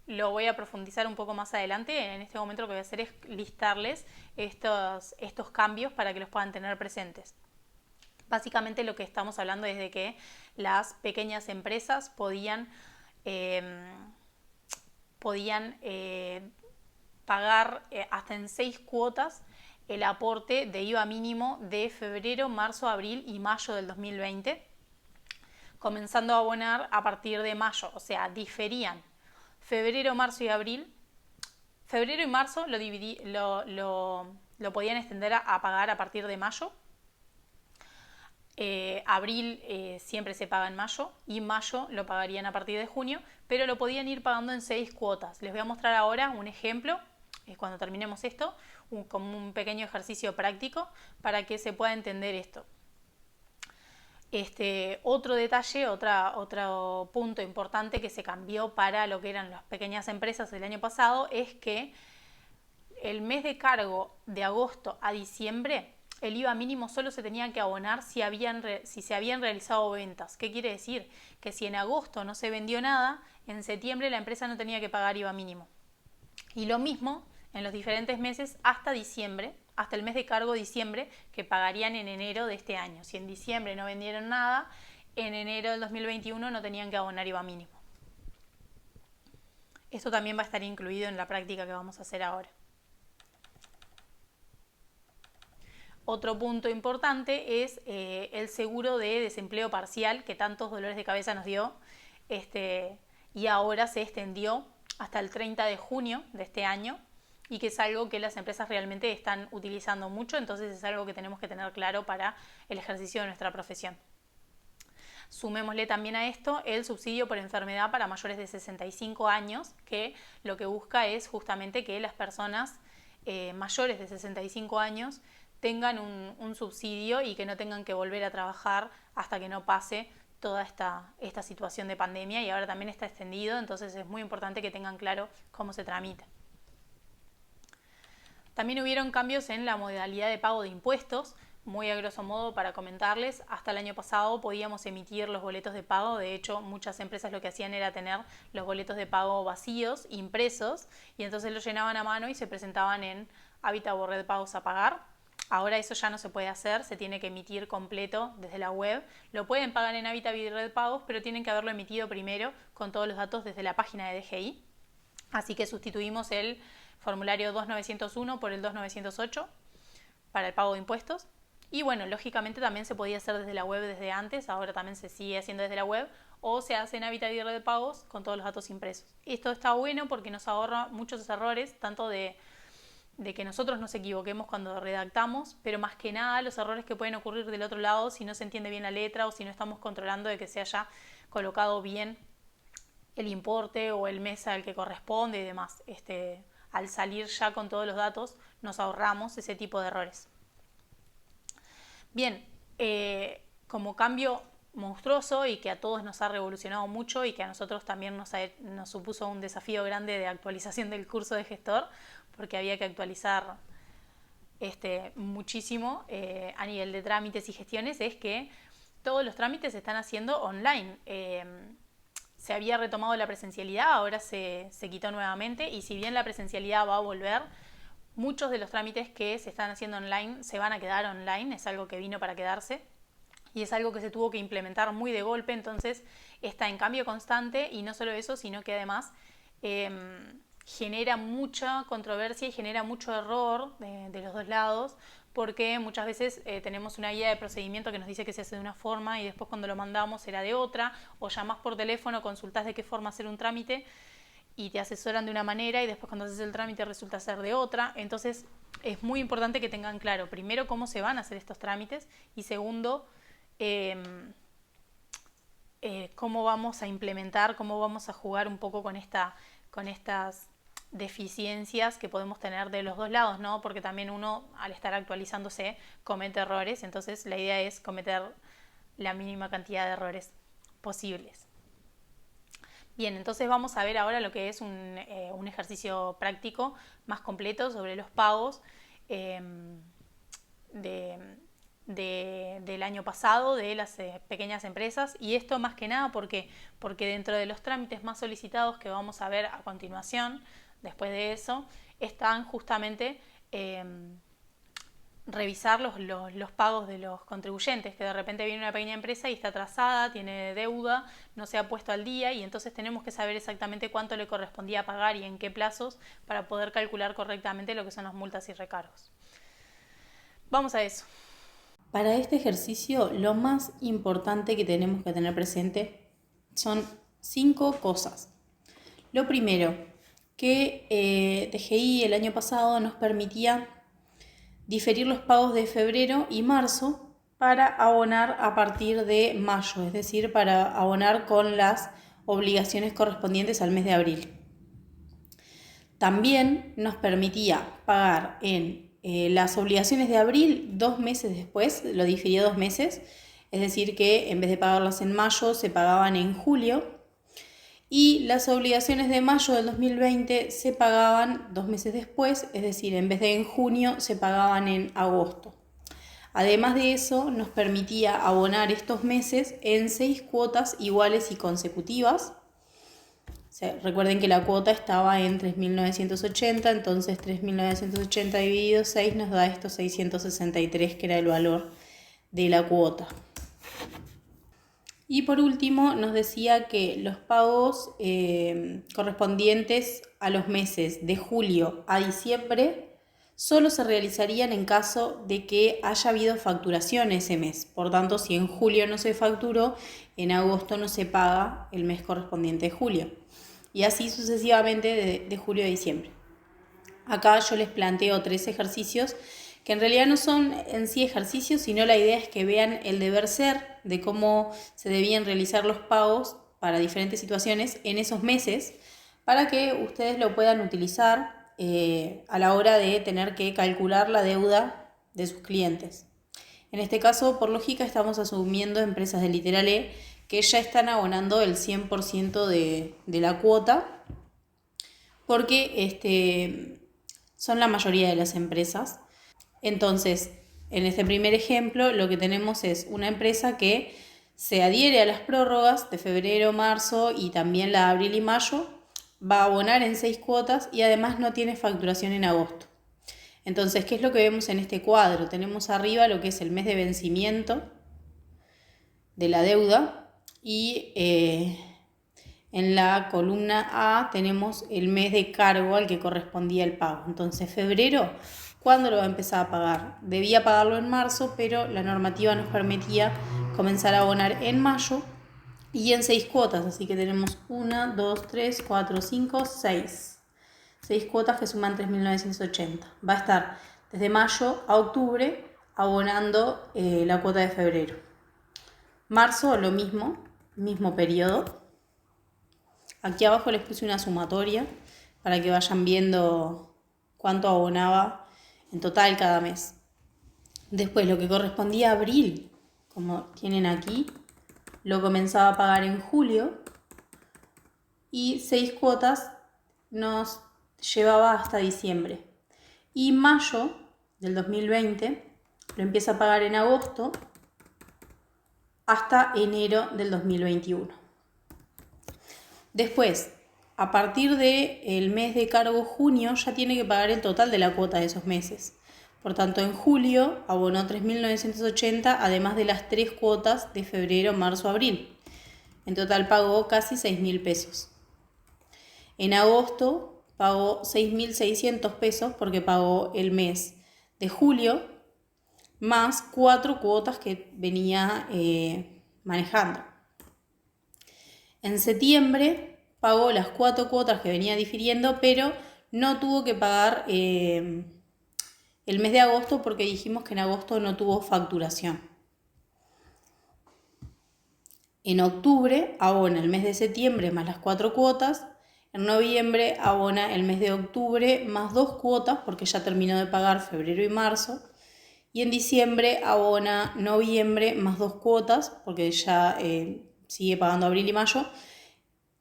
Lo voy a profundizar un poco más adelante. En este momento lo que voy a hacer es listarles estos cambios para que los puedan tener presentes. Básicamente lo que estamos hablando es de que las pequeñas empresas podían pagar hasta en 6 cuotas el aporte de IVA mínimo de febrero, marzo, abril y mayo del 2020, comenzando a abonar a partir de mayo, o sea, diferían febrero, marzo y abril. Febrero y marzo lo podían extender a pagar a partir de mayo. Abril siempre se paga en mayo y mayo lo pagarían a partir de junio, pero lo podían ir pagando en 6 cuotas. Les voy a mostrar ahora un ejemplo, cuando terminemos esto, como un pequeño ejercicio práctico para que se pueda entender esto. Otro detalle, otro punto importante que se cambió para lo que eran las pequeñas empresas del año pasado es que el mes de cargo de agosto a diciembre el IVA mínimo solo se tenía que abonar si se habían realizado ventas. ¿Qué quiere decir? Que si en agosto no se vendió nada, en septiembre la empresa no tenía que pagar IVA mínimo. Y lo mismo en los diferentes meses hasta diciembre, hasta el mes de cargo diciembre, que pagarían en enero de este año. Si en diciembre no vendieron nada, en enero del 2021 no tenían que abonar IVA mínimo. Esto también va a estar incluido en la práctica que vamos a hacer ahora. Otro punto importante es el seguro de desempleo parcial que tantos dolores de cabeza nos dio y ahora se extendió hasta el 30 de junio de este año y que es algo que las empresas realmente están utilizando mucho, entonces es algo que tenemos que tener claro para el ejercicio de nuestra profesión. Sumémosle también a esto el subsidio por enfermedad para mayores de 65 años, que lo que busca es justamente que las personas mayores de 65 años tengan un subsidio y que no tengan que volver a trabajar hasta que no pase toda esta situación de pandemia, y ahora también está extendido, entonces es muy importante que tengan claro cómo se tramita. También hubieron cambios en la modalidad de pago de impuestos. Muy a grosso modo para comentarles, hasta el año pasado podíamos emitir los boletos de pago. De hecho, muchas empresas lo que hacían era tener los boletos de pago vacíos, impresos, y entonces los llenaban a mano y se presentaban en Habitat o Red Pagos a pagar. Ahora eso ya no se puede hacer, se tiene que emitir completo desde la web. Lo pueden pagar en Habitat y Red Pagos, pero tienen que haberlo emitido primero con todos los datos desde la página de DGI. Así que sustituimos el formulario 2901 por el 2908 para el pago de impuestos. Y bueno, lógicamente también se podía hacer desde la web desde antes, ahora también se sigue haciendo desde la web, o se hace en Habitat y Red de Pagos con todos los datos impresos. Esto está bueno porque nos ahorra muchos errores, tanto de que nosotros nos equivoquemos cuando redactamos, pero más que nada los errores que pueden ocurrir del otro lado si no se entiende bien la letra o si no estamos controlando de que se haya colocado bien el importe o el mes al que corresponde y demás. Al salir ya con todos los datos nos ahorramos ese tipo de errores. Bien, como cambio monstruoso y que a todos nos ha revolucionado mucho y que a nosotros también nos supuso un desafío grande de actualización del curso de gestor, porque había que actualizar muchísimo a nivel de trámites y gestiones, es que todos los trámites se están haciendo online. Se había retomado la presencialidad, ahora se quitó nuevamente, y si bien la presencialidad va a volver, muchos de los trámites que se están haciendo online se van a quedar online, es algo que vino para quedarse y es algo que se tuvo que implementar muy de golpe, entonces está en cambio constante, y no solo eso, sino que además genera mucha controversia y genera mucho error de los dos lados, porque muchas veces tenemos una guía de procedimiento que nos dice que se hace de una forma y después cuando lo mandamos era de otra, o llamás por teléfono, consultás de qué forma hacer un trámite y te asesoran de una manera y después cuando haces el trámite resulta ser de otra. Entonces es muy importante que tengan claro, primero, cómo se van a hacer estos trámites, y segundo, cómo vamos a implementar, cómo vamos a jugar un poco con estas deficiencias que podemos tener de los dos lados, ¿no? Porque también uno, al estar actualizándose, comete errores, entonces la idea es cometer la mínima cantidad de errores posibles. Bien, entonces vamos a ver ahora lo que es un ejercicio práctico más completo sobre los pagos del año pasado de las pequeñas empresas, y esto más que nada porque dentro de los trámites más solicitados que vamos a ver a continuación, después de eso, están justamente revisar los pagos de los contribuyentes, que de repente viene una pequeña empresa y está atrasada, tiene deuda, no se ha puesto al día, y entonces tenemos que saber exactamente cuánto le correspondía pagar y en qué plazos para poder calcular correctamente lo que son las multas y recargos. Vamos a eso. Para este ejercicio, lo más importante que tenemos que tener presente son 5 cosas. Lo primero, que DGI el año pasado nos permitía diferir los pagos de febrero y marzo para abonar a partir de mayo, es decir, para abonar con las obligaciones correspondientes al mes de abril. También nos permitía pagar en las obligaciones de abril 2 meses después, lo difirió 2 meses, es decir que en vez de pagarlas en mayo se pagaban en julio, y las obligaciones de mayo del 2020 se pagaban 2 meses después, es decir, en vez de en junio se pagaban en agosto. Además de eso, nos permitía abonar estos meses en 6 cuotas iguales y consecutivas. Recuerden que la cuota estaba en 3.980, entonces 3.980 dividido 6 nos da estos 663, que era el valor de la cuota. Y por último nos decía que los pagos correspondientes a los meses de julio a diciembre solo se realizarían en caso de que haya habido facturación ese mes. Por tanto, si en julio no se facturó, en agosto no se paga el mes correspondiente de julio. Y así sucesivamente de julio a diciembre. Acá yo les planteo 3 ejercicios que en realidad no son en sí ejercicios, sino la idea es que vean el deber ser de cómo se debían realizar los pagos para diferentes situaciones en esos meses, para que ustedes lo puedan utilizar a la hora de tener que calcular la deuda de sus clientes. En este caso, por lógica, estamos asumiendo empresas de Literal E que ya están abonando el 100% de la cuota, porque son la mayoría de las empresas. Entonces, en este primer ejemplo, lo que tenemos es una empresa que se adhiere a las prórrogas de febrero, marzo y también la de abril y mayo, va a abonar en 6 cuotas y además no tiene facturación en agosto. Entonces, ¿qué es lo que vemos en este cuadro? Tenemos arriba lo que es el mes de vencimiento de la deuda y en la columna A tenemos el mes de cargo al que correspondía el pago. Entonces, febrero, ¿cuándo lo va a empezar a pagar? Debía pagarlo en marzo, pero la normativa nos permitía comenzar a abonar en mayo y en 6 cuotas. Así que tenemos 1, 2, 3, 4, 5, 6. 6 cuotas que suman 3.980. Va a estar desde mayo a octubre abonando la cuota de febrero. Marzo, lo mismo periodo. Aquí abajo les puse una sumatoria para que vayan viendo cuánto abonaba en total cada mes. Después, lo que correspondía a abril, como tienen aquí, lo comenzaba a pagar en julio y 6 cuotas nos llevaba hasta diciembre. Y mayo del 2020 lo empieza a pagar en agosto hasta enero del 2021. Después, a partir del mes de cargo junio, ya tiene que pagar el total de la cuota de esos meses. Por tanto, en julio abonó 3.980, además de las 3 cuotas de febrero, marzo, abril. En total pagó casi 6.000 pesos. En agosto pagó 6.600 pesos porque pagó el mes de julio más 4 cuotas que venía manejando. En septiembre pagó las 4 cuotas que venía difiriendo, pero no tuvo que pagar el mes de agosto porque dijimos que en agosto no tuvo facturación. En octubre abona el mes de septiembre más las 4 cuotas. En noviembre abona el mes de octubre más 2 cuotas porque ya terminó de pagar febrero y marzo. Y en diciembre abona noviembre más 2 cuotas porque ya sigue pagando abril y mayo.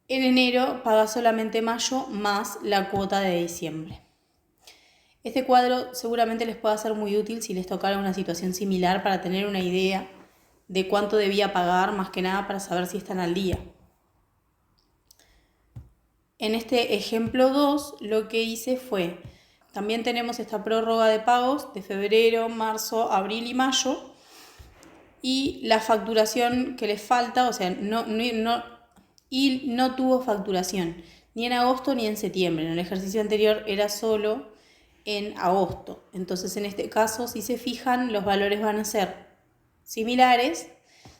En enero paga solamente mayo más la cuota de diciembre. Este cuadro seguramente les pueda ser muy útil si les tocara una situación similar para tener una idea de cuánto debía pagar, más que nada para saber si están al día. En este ejemplo 2 lo que hice fue, también tenemos esta prórroga de pagos de febrero, marzo, abril y mayo y la facturación que les falta, o sea, no tuvo facturación ni en agosto ni en septiembre. En el ejercicio anterior era solo en agosto. Entonces, en este caso, si se fijan, los valores van a ser similares,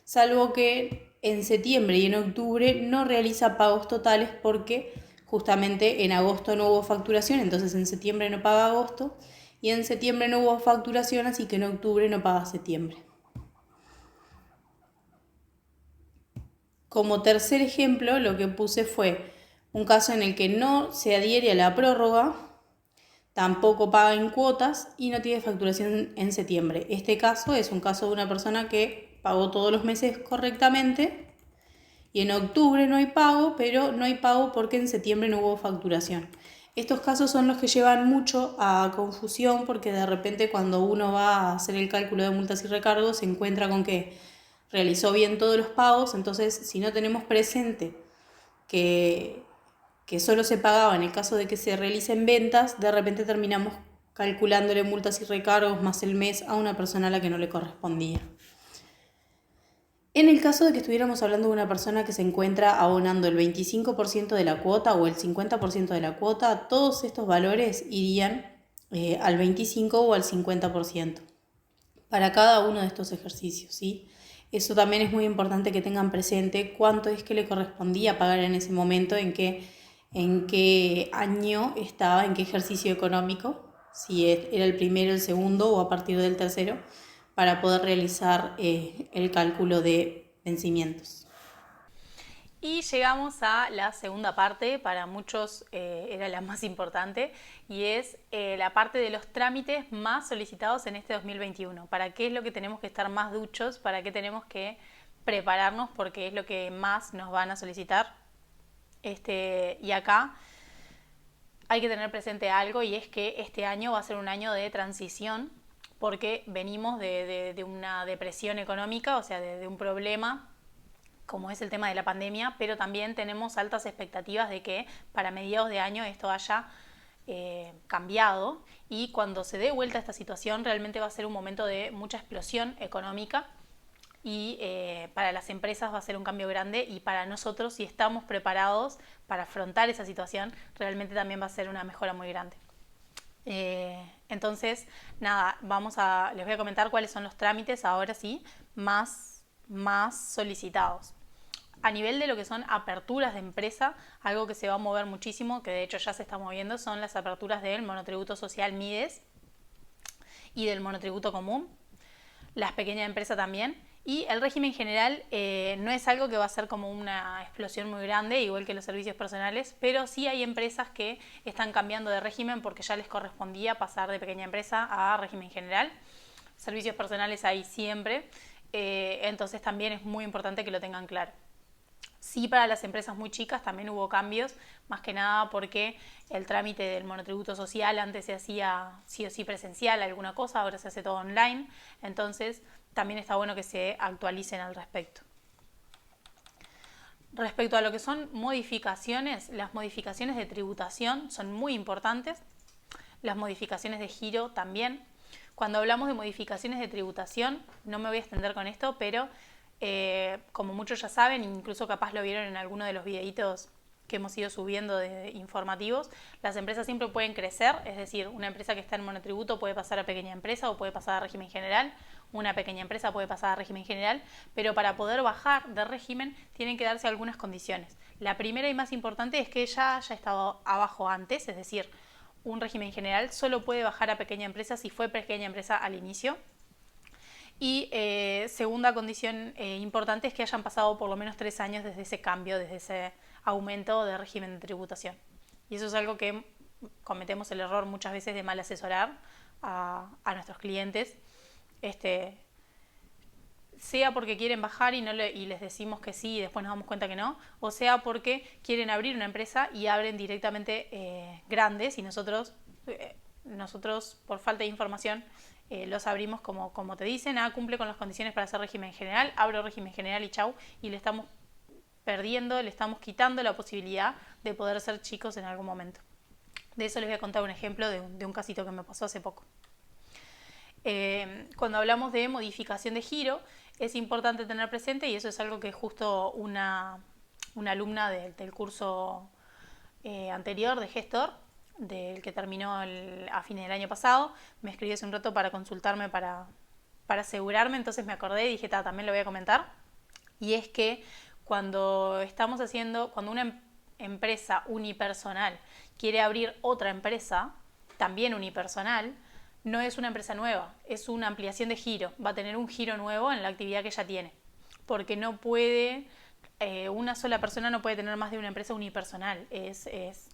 salvo que en septiembre y en octubre no realiza pagos totales porque justamente en agosto no hubo facturación, entonces en septiembre no paga agosto y en septiembre no hubo facturación, así que en octubre no paga septiembre. Como tercer ejemplo, lo que puse fue un caso en el que no se adhiere a la prórroga, tampoco paga en cuotas y no tiene facturación en septiembre. Este caso es un caso de una persona que pagó todos los meses correctamente y en octubre no hay pago, pero no hay pago porque en septiembre no hubo facturación. Estos casos son los que llevan mucho a confusión porque de repente cuando uno va a hacer el cálculo de multas y recargos se encuentra con que realizó bien todos los pagos, entonces si no tenemos presente que solo se pagaba en el caso de que se realicen ventas, de repente terminamos calculándole multas y recargos más el mes a una persona a la que no le correspondía. En el caso de que estuviéramos hablando de una persona que se encuentra abonando el 25% de la cuota o el 50% de la cuota, todos estos valores irían al 25 o al 50% para cada uno de estos ejercicios, ¿sí? Eso también es muy importante que tengan presente cuánto es que le correspondía pagar en ese momento en que en qué año estaba, en qué ejercicio económico, si era el primero, el segundo o a partir del tercero, para poder realizar el cálculo de vencimientos. Y llegamos a la segunda parte, para muchos era la más importante, y es la parte de los trámites más solicitados en este 2021. ¿Para qué es lo que tenemos que estar más duchos? ¿Para qué tenemos que prepararnos? Porque es lo que más nos van a solicitar. Y acá hay que tener presente algo, y es que este año va a ser un año de transición, porque venimos de una depresión económica, o sea, de un problema como es el tema de la pandemia, pero también tenemos altas expectativas de que para mediados de año esto haya cambiado, y cuando se dé vuelta esta situación realmente va a ser un momento de mucha explosión económica, y para las empresas va a ser un cambio grande, y para nosotros, si estamos preparados para afrontar esa situación, realmente también va a ser una mejora muy grande. Entonces, nada, les voy a comentar cuáles son los trámites ahora sí más solicitados. A nivel de lo que son aperturas de empresa, algo que se va a mover muchísimo, que de hecho ya se está moviendo, son las aperturas del monotributo social MIDES y del monotributo común, las pequeñas empresas también. Y el régimen general no es algo que va a ser como una explosión muy grande, igual que los servicios personales, pero sí hay empresas que están cambiando de régimen porque ya les correspondía pasar de pequeña empresa a régimen general. Servicios personales hay siempre, entonces también es muy importante que lo tengan claro. Sí, para las empresas muy chicas también hubo cambios, más que nada porque el trámite del monotributo social antes se hacía sí o sí presencial, alguna cosa, ahora se hace todo online, entonces también está bueno que se actualicen al respecto. Respecto a lo que son modificaciones, las modificaciones de tributación son muy importantes, las modificaciones de giro también. Cuando hablamos de modificaciones de tributación, no me voy a extender con esto, pero como muchos ya saben, incluso capaz lo vieron en alguno de los videitos que hemos ido subiendo de informativos, las empresas siempre pueden crecer, es decir, una empresa que está en monotributo puede pasar a pequeña empresa o puede pasar a régimen general, una pequeña empresa puede pasar a régimen general, pero para poder bajar de régimen tienen que darse algunas condiciones. La primera y más importante es que ya haya estado abajo antes, es decir, un régimen general solo puede bajar a pequeña empresa si fue pequeña empresa al inicio. Y segunda condición importante es que hayan pasado por lo menos 3 años desde ese cambio, desde ese aumento de régimen de tributación. Y eso es algo que cometemos el error muchas veces de mal asesorar a nuestros clientes, sea porque quieren bajar y les decimos que sí y después nos damos cuenta que no, o sea porque quieren abrir una empresa y abren directamente grandes, y nosotros por falta de información los abrimos como te dicen, cumple con las condiciones para hacer régimen general, abro régimen general y chau, y le estamos perdiendo, le estamos quitando la posibilidad de poder ser chicos en algún momento. De eso les voy a contar un ejemplo de un casito que me pasó hace poco. Cuando hablamos de modificación de giro, es importante tener presente, y eso es algo que justo una alumna del curso anterior de gestor, del que terminó a fines del año pasado, me escribió hace un rato para consultarme, para asegurarme, entonces me acordé y dije, también lo voy a comentar. Y es que cuando una empresa unipersonal quiere abrir otra empresa, también unipersonal, no es una empresa nueva, es una ampliación de giro, va a tener un giro nuevo en la actividad que ella tiene, porque no puede, una sola persona no puede tener más de una empresa unipersonal,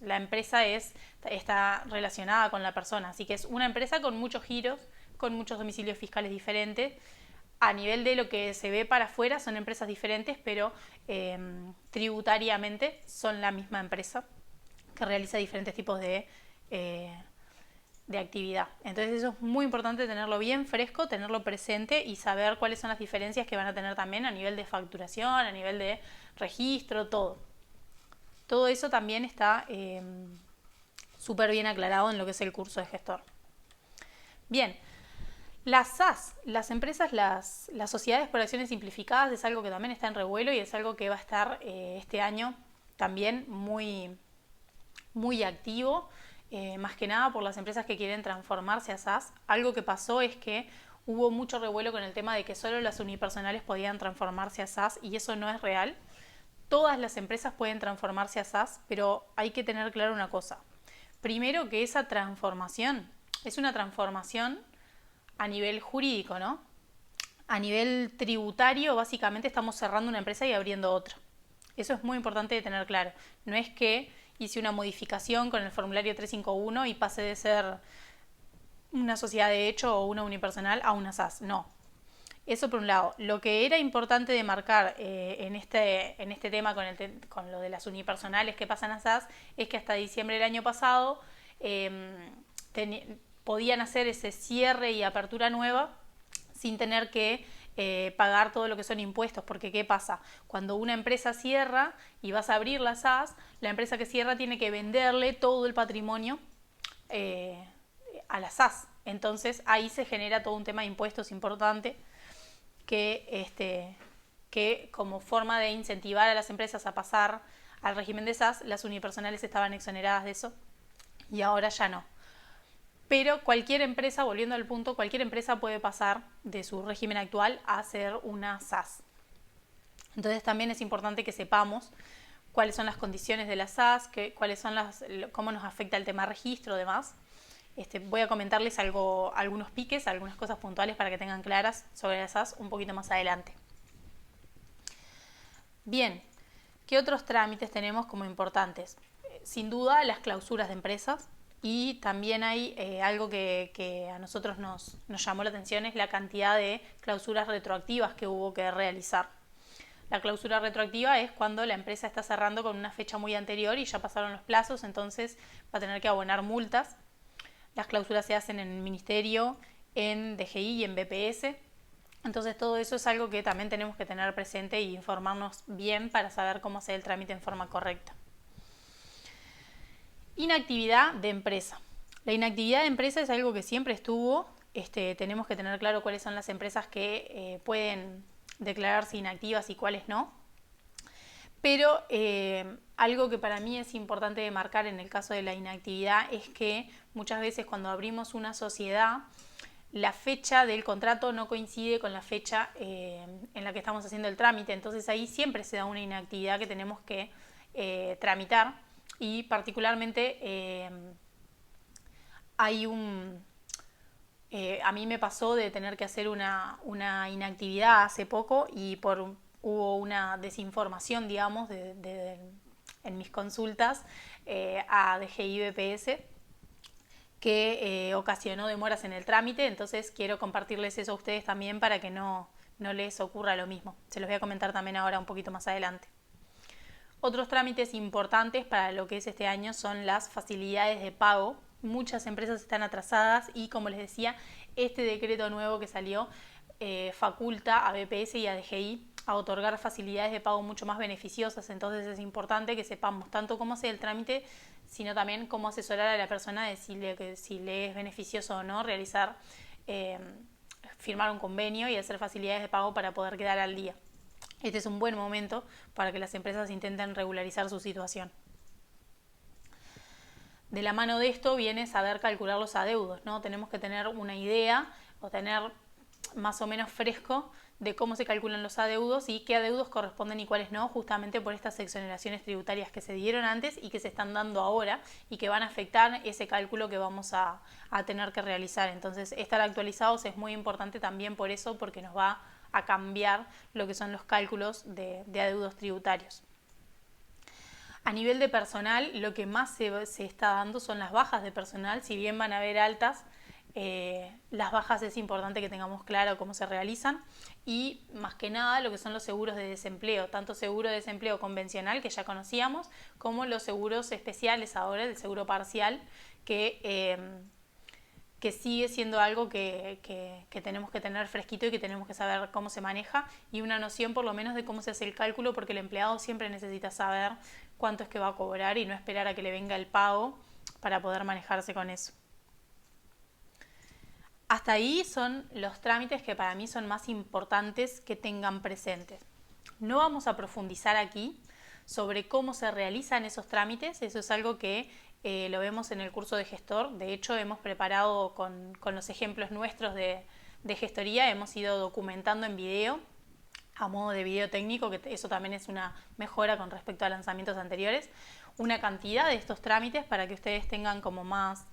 la empresa está relacionada con la persona, así que es una empresa con muchos giros, con muchos domicilios fiscales diferentes. A nivel de lo que se ve para afuera son empresas diferentes, pero tributariamente son la misma empresa que realiza diferentes tipos de actividad. Entonces eso es muy importante tenerlo bien fresco, tenerlo presente y saber cuáles son las diferencias que van a tener también a nivel de facturación, a nivel de registro, todo. Todo eso también está súper bien aclarado en lo que es el curso de gestor. Bien, las SAS, las empresas, las sociedades por acciones simplificadas, es algo que también está en revuelo y es algo que va a estar este año también muy, muy activo. Más que nada por las empresas que quieren transformarse a SAS. Algo que pasó es que hubo mucho revuelo con el tema de que solo las unipersonales podían transformarse a SAS, y eso no es real. Todas las empresas pueden transformarse a SaaS, pero hay que tener claro una cosa. Primero, que esa transformación es una transformación a nivel jurídico, ¿no? A nivel tributario, básicamente estamos cerrando una empresa y abriendo otra. Eso es muy importante de tener claro. No es que hice una modificación con el formulario 351 y pase de ser una sociedad de hecho o una unipersonal a una SaaS. No. Eso por un lado. Lo que era importante de marcar en este tema con lo de las unipersonales que pasan a SaaS es que hasta diciembre del año pasado podían hacer ese cierre y apertura nueva sin tener que pagar todo lo que son impuestos, porque ¿qué pasa? Cuando una empresa cierra y vas a abrir la SaaS, la empresa que cierra tiene que venderle todo el patrimonio a la SaaS. Entonces ahí se genera todo un tema de impuestos importante que como forma de incentivar a las empresas a pasar al régimen de SaaS, las unipersonales estaban exoneradas de eso y ahora ya no. Pero cualquier empresa, volviendo al punto, cualquier empresa puede pasar de su régimen actual a ser una SaaS. Entonces también es importante que sepamos cuáles son las condiciones de la SaaS, cómo nos afecta el tema registro, demás. Voy a comentarles algunos piques, algunas cosas puntuales para que tengan claras sobre la SaaS un poquito más adelante. Bien, ¿qué otros trámites tenemos como importantes? Sin duda, las clausuras de empresas. Y también hay algo que a nosotros nos llamó la atención, es la cantidad de clausuras retroactivas que hubo que realizar. La clausura retroactiva es cuando la empresa está cerrando con una fecha muy anterior y ya pasaron los plazos, entonces va a tener que abonar multas. Las clausuras se hacen en el Ministerio, en DGI y en BPS. Entonces todo eso es algo que también tenemos que tener presente e informarnos bien para saber cómo hacer el trámite en forma correcta. Inactividad de empresa. La inactividad de empresa es algo que siempre estuvo. Tenemos que tener claro cuáles son las empresas que pueden declararse inactivas y cuáles no. Pero algo que para mí es importante de marcar en el caso de la inactividad es que muchas veces cuando abrimos una sociedad, la fecha del contrato no coincide con la fecha en la que estamos haciendo el trámite. Entonces ahí siempre se da una inactividad que tenemos que tramitar. Y particularmente hay a mí me pasó de tener que hacer una inactividad hace poco y hubo una desinformación, digamos, en mis consultas a DGI BPS que ocasionó demoras en el trámite. Entonces quiero compartirles eso a ustedes también para que no les ocurra lo mismo. Se los voy a comentar también ahora un poquito más adelante. Otros trámites importantes para lo que es este año son las facilidades de pago. Muchas empresas están atrasadas y, como les decía, este decreto nuevo que salió faculta a BPS y a DGI a otorgar facilidades de pago mucho más beneficiosas. Entonces es importante que sepamos tanto cómo hacer el trámite, sino también cómo asesorar a la persona de si le es beneficioso o no realizar, firmar un convenio y hacer facilidades de pago para poder quedar al día. Este es un buen momento para que las empresas intenten regularizar su situación. De la mano de esto viene saber calcular los adeudos, ¿no? Tenemos que tener una idea o tener más o menos fresco de cómo se calculan los adeudos y qué adeudos corresponden y cuáles no, justamente por estas exoneraciones tributarias que se dieron antes y que se están dando ahora y que van a afectar ese cálculo que vamos a tener que realizar. Entonces, estar actualizados es muy importante también por eso, porque nos va a cambiar lo que son los cálculos de adeudos tributarios. A nivel de personal, lo que más se está dando son las bajas de personal. Si bien van a haber altas, las bajas es importante que tengamos claro cómo se realizan, y más que nada lo que son los seguros de desempleo, tanto seguro de desempleo convencional que ya conocíamos, como los seguros especiales ahora, el seguro parcial, que sigue siendo algo que tenemos que tener fresquito y que tenemos que saber cómo se maneja y una noción por lo menos de cómo se hace el cálculo, porque el empleado siempre necesita saber cuánto es que va a cobrar y no esperar a que le venga el pago para poder manejarse con eso. Hasta ahí son los trámites que para mí son más importantes que tengan presentes. No vamos a profundizar aquí sobre cómo se realizan esos trámites, eso es algo que lo vemos en el curso de gestor. De hecho, hemos preparado con los ejemplos nuestros de gestoría, hemos ido documentando en video a modo de video técnico, que eso también es una mejora con respecto a lanzamientos anteriores, una cantidad de estos trámites para que ustedes tengan como más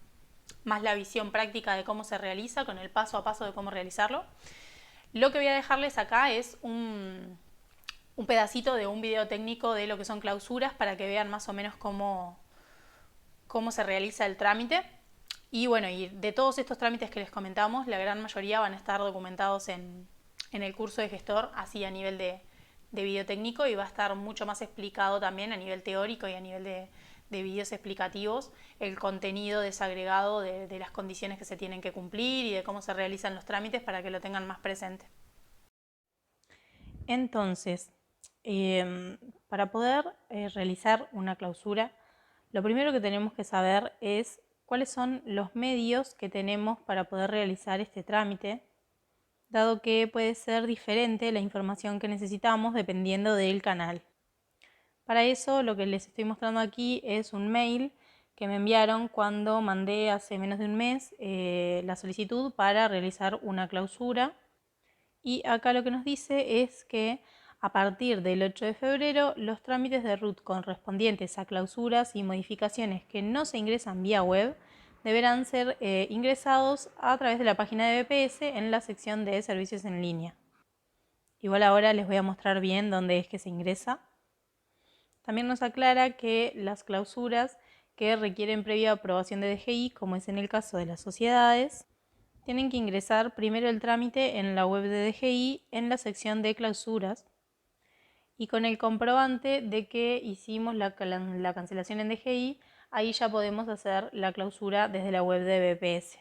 la visión práctica de cómo se realiza, con el paso a paso de cómo realizarlo. Lo que voy a dejarles acá es un pedacito de un video técnico de lo que son clausuras para que vean más o menos cómo se realiza el trámite. Y bueno, y de todos estos trámites que les comentamos, la gran mayoría van a estar documentados en el curso de gestor, así a nivel de video técnico, y va a estar mucho más explicado también a nivel teórico y a nivel de videos explicativos el contenido desagregado de las condiciones que se tienen que cumplir y de cómo se realizan los trámites para que lo tengan más presente. Entonces, para poder realizar una clausura, lo primero que tenemos que saber es cuáles son los medios que tenemos para poder realizar este trámite, dado que puede ser diferente la información que necesitamos dependiendo del canal. Para eso, lo que les estoy mostrando aquí es un mail que me enviaron cuando mandé hace menos de un mes la solicitud para realizar una clausura. Y acá lo que nos dice es que a partir del 8 de febrero los trámites de RUT correspondientes a clausuras y modificaciones que no se ingresan vía web deberán ser ingresados a través de la página de BPS en la sección de servicios en línea. Igual ahora les voy a mostrar bien dónde es que se ingresa. También nos aclara que las clausuras que requieren previa aprobación de DGI, como es en el caso de las sociedades, tienen que ingresar primero el trámite en la web de DGI en la sección de clausuras y con el comprobante de que hicimos la cancelación en DGI, ahí ya podemos hacer la clausura desde la web de BPS.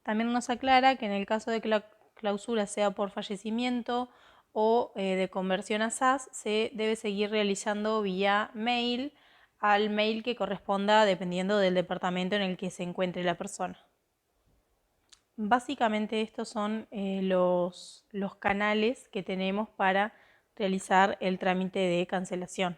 También nos aclara que en el caso de que la clausura sea por fallecimiento o de conversión a SAS, se debe seguir realizando vía mail al mail que corresponda dependiendo del departamento en el que se encuentre la persona. Básicamente estos son los canales que tenemos para realizar el trámite de cancelación.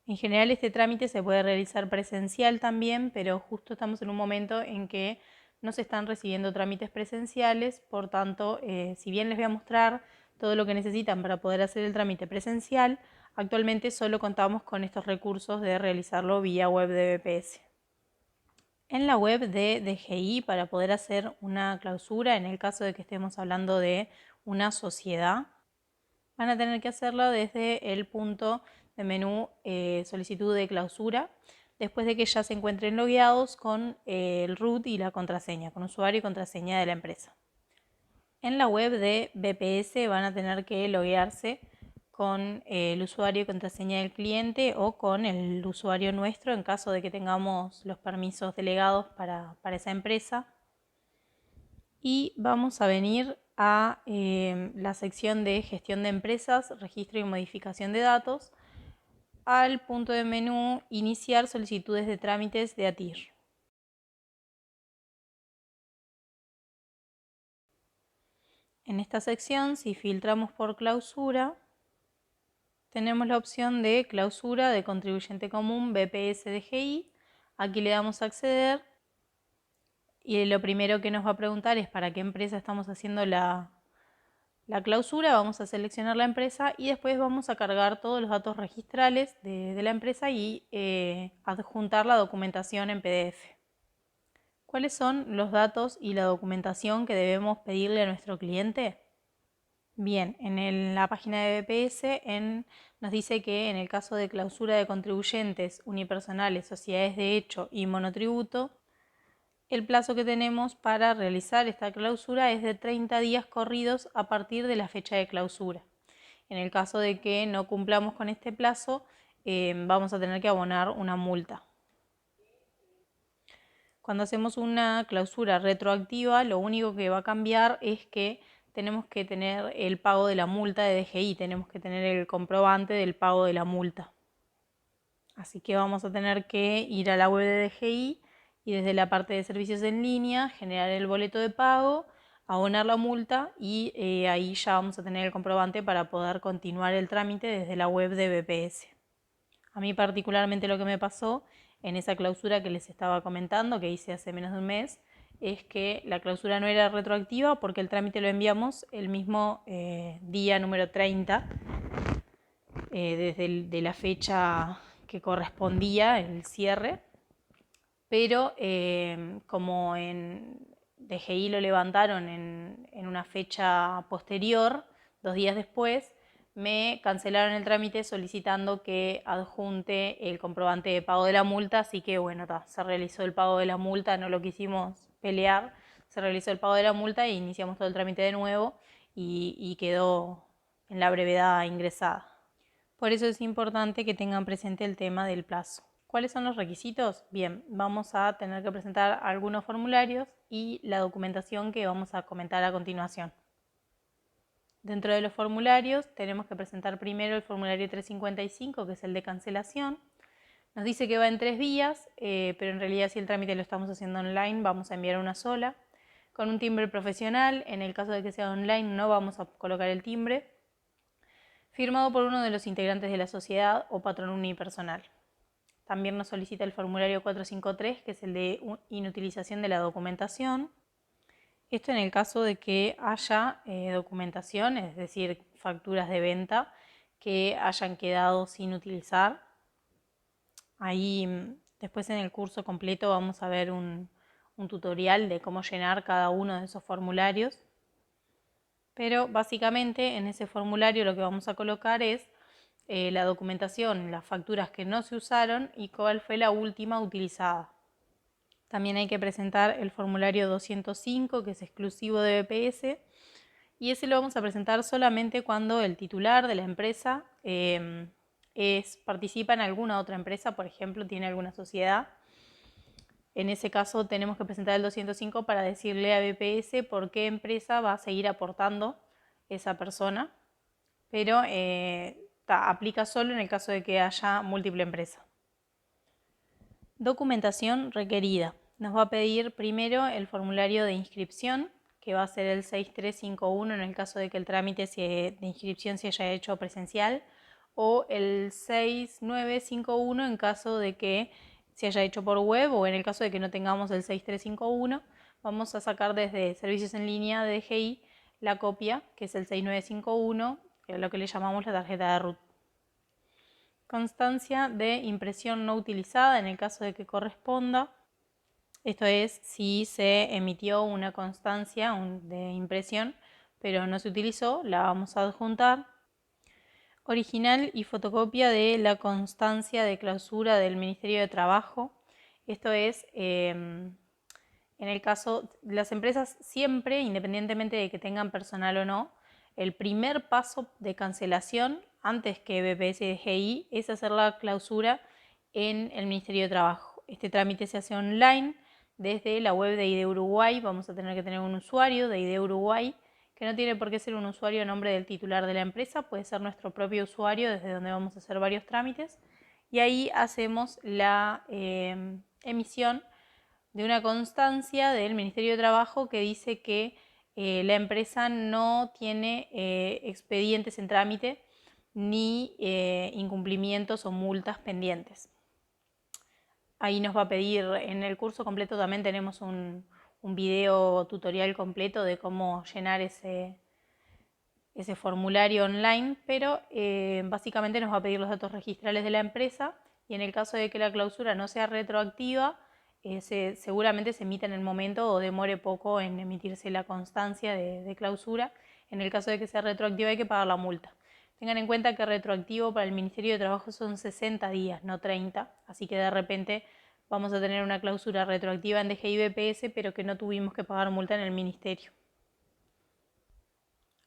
En general este trámite se puede realizar presencial también, pero justo estamos en un momento en que no se están recibiendo trámites presenciales, por tanto, si bien les voy a mostrar todo lo que necesitan para poder hacer el trámite presencial, actualmente solo contamos con estos recursos de realizarlo vía web de BPS. En la web de DGI, para poder hacer una clausura, en el caso de que estemos hablando de una sociedad, van a tener que hacerlo desde el punto de menú solicitud de clausura, después de que ya se encuentren logueados con el root y la contraseña, con usuario y contraseña de la empresa. En la web de BPS van a tener que loguearse con el usuario y contraseña del cliente o con el usuario nuestro en caso de que tengamos los permisos delegados para esa empresa. Y vamos a venir a la sección de gestión de empresas, registro y modificación de datos, al punto de menú iniciar solicitudes de trámites de ATIR. En esta sección, si filtramos por clausura, tenemos la opción de clausura de contribuyente común BPS DGI. Aquí le damos a acceder y lo primero que nos va a preguntar es para qué empresa estamos haciendo la clausura. Vamos a seleccionar la empresa y después vamos a cargar todos los datos registrales de la empresa y adjuntar la documentación en PDF. ¿Cuáles son los datos y la documentación que debemos pedirle a nuestro cliente? Bien, en la página de BPS nos dice que en el caso de clausura de contribuyentes unipersonales, sociedades de hecho y monotributo, el plazo que tenemos para realizar esta clausura es de 30 días corridos a partir de la fecha de clausura. En el caso de que no cumplamos con este plazo, vamos a tener que abonar una multa. Cuando hacemos una clausura retroactiva, lo único que va a cambiar es que tenemos que tener el pago de la multa de DGI, tenemos que tener el comprobante del pago de la multa. Así que vamos a tener que ir a la web de DGI y desde la parte de servicios en línea generar el boleto de pago, abonar la multa y ahí ya vamos a tener el comprobante para poder continuar el trámite desde la web de BPS. A mí particularmente lo que me pasó en esa clausura que les estaba comentando, que hice hace menos de un mes, es que la clausura no era retroactiva porque el trámite lo enviamos el mismo día número 30, desde de la fecha que correspondía el cierre, pero como en DGI lo levantaron en una fecha posterior, 2 días después, me cancelaron el trámite solicitando que adjunte el comprobante de pago de la multa, así que bueno, se realizó el pago de la multa, no lo quisimos pelear, se realizó el pago de la multa e iniciamos todo el trámite de nuevo y quedó en la brevedad ingresada. Por eso es importante que tengan presente el tema del plazo. ¿Cuáles son los requisitos? Bien, vamos a tener que presentar algunos formularios y la documentación que vamos a comentar a continuación. Dentro de los formularios tenemos que presentar primero el formulario 355, que es el de cancelación. Nos dice que va en 3 vías, pero en realidad si el trámite lo estamos haciendo online vamos a enviar una sola, con un timbre profesional. En el caso de que sea online no vamos a colocar el timbre, firmado por uno de los integrantes de la sociedad o patrón unipersonal. También nos solicita el formulario 453, que es el de inutilización de la documentación. Esto en el caso de que haya documentación, es decir, facturas de venta que hayan quedado sin utilizar. Ahí después en el curso completo vamos a ver un tutorial de cómo llenar cada uno de esos formularios. Pero básicamente en ese formulario lo que vamos a colocar es la documentación, las facturas que no se usaron y cuál fue la última utilizada. También hay que presentar el formulario 205, que es exclusivo de BPS, y ese lo vamos a presentar solamente cuando el titular de la empresa participa en alguna otra empresa, por ejemplo, tiene alguna sociedad. En ese caso tenemos que presentar el 205 para decirle a BPS por qué empresa va a seguir aportando esa persona, pero aplica solo en el caso de que haya múltiple empresa. Documentación requerida. Nos va a pedir primero el formulario de inscripción, que va a ser el 6351 en el caso de que el trámite de inscripción se haya hecho presencial, o el 6951 en caso de que se haya hecho por web, o en el caso de que no tengamos el 6351, vamos a sacar desde servicios en línea de DGI la copia, que es el 6951, que es lo que le llamamos la tarjeta de RUT. Constancia de impresión no utilizada en el caso de que corresponda. Esto es si se emitió una constancia de impresión, pero no se utilizó, la vamos a adjuntar. Original y fotocopia de la constancia de clausura del Ministerio de Trabajo. Esto es, en el caso, las empresas siempre, independientemente de que tengan personal o no, el primer paso de cancelación antes que BPS y DGI es hacer la clausura en el Ministerio de Trabajo. Este trámite se hace online desde la web de IDE Uruguay. Vamos a tener que tener un usuario de IDE Uruguay, que no tiene por qué ser un usuario a nombre del titular de la empresa, puede ser nuestro propio usuario desde donde vamos a hacer varios trámites. Y ahí hacemos la emisión de una constancia del Ministerio de Trabajo que dice que la empresa no tiene expedientes en trámite ni incumplimientos o multas pendientes. Ahí nos va a pedir, en el curso completo también tenemos un video tutorial completo de cómo llenar ese formulario online, pero básicamente nos va a pedir los datos registrales de la empresa, y en el caso de que la clausura no sea retroactiva, seguramente se emita en el momento o demore poco en emitirse la constancia de clausura. En el caso de que sea retroactiva hay que pagar la multa. Tengan en cuenta que retroactivo para el Ministerio de Trabajo son 60 días, no 30, así que de repente vamos a tener una clausura retroactiva en DGI BPS, pero que no tuvimos que pagar multa en el Ministerio.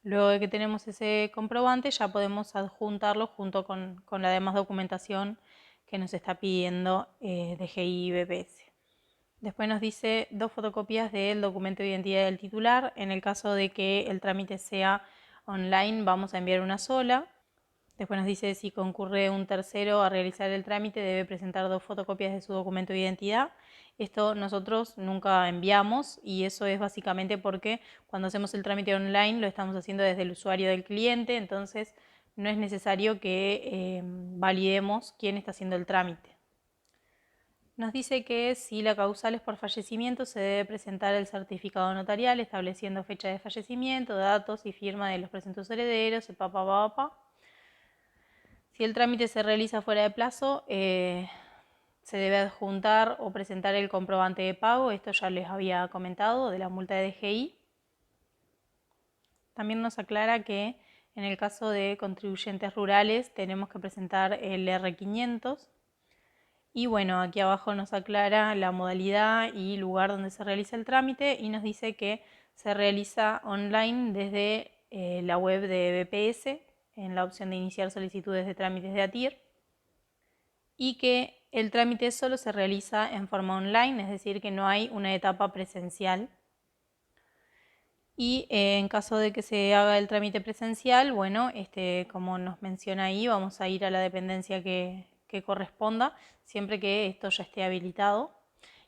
Luego de que tenemos ese comprobante ya podemos adjuntarlo junto con la demás documentación que nos está pidiendo DGI BPS. Después nos dice 2 fotocopias del documento de identidad del titular. En el caso de que el trámite sea online vamos a enviar una sola. Después nos dice si concurre un tercero a realizar el trámite debe presentar 2 fotocopias de su documento de identidad. Esto nosotros nunca enviamos, y eso es básicamente porque cuando hacemos el trámite online lo estamos haciendo desde el usuario del cliente, entonces no es necesario que validemos quién está haciendo el trámite. nos dice que si la causal es por fallecimiento, se debe presentar el certificado notarial estableciendo fecha de fallecimiento, datos y firma de los presuntos herederos, Si el trámite se realiza fuera de plazo, se debe adjuntar o presentar el comprobante de pago. Esto ya les había comentado, de la multa de DGI. También nos aclara que en el caso de contribuyentes rurales tenemos que presentar el R500. Y bueno, aquí abajo nos aclara la modalidad y lugar donde se realiza el trámite y nos dice que se realiza online desde la web de BPS en la opción de iniciar solicitudes de trámites de ATIR y que el trámite solo se realiza en forma online, es decir, que no hay una etapa presencial. Y en caso de que se haga el trámite presencial, bueno, como nos menciona ahí, vamos a ir a la dependencia que corresponda, siempre que esto ya esté habilitado.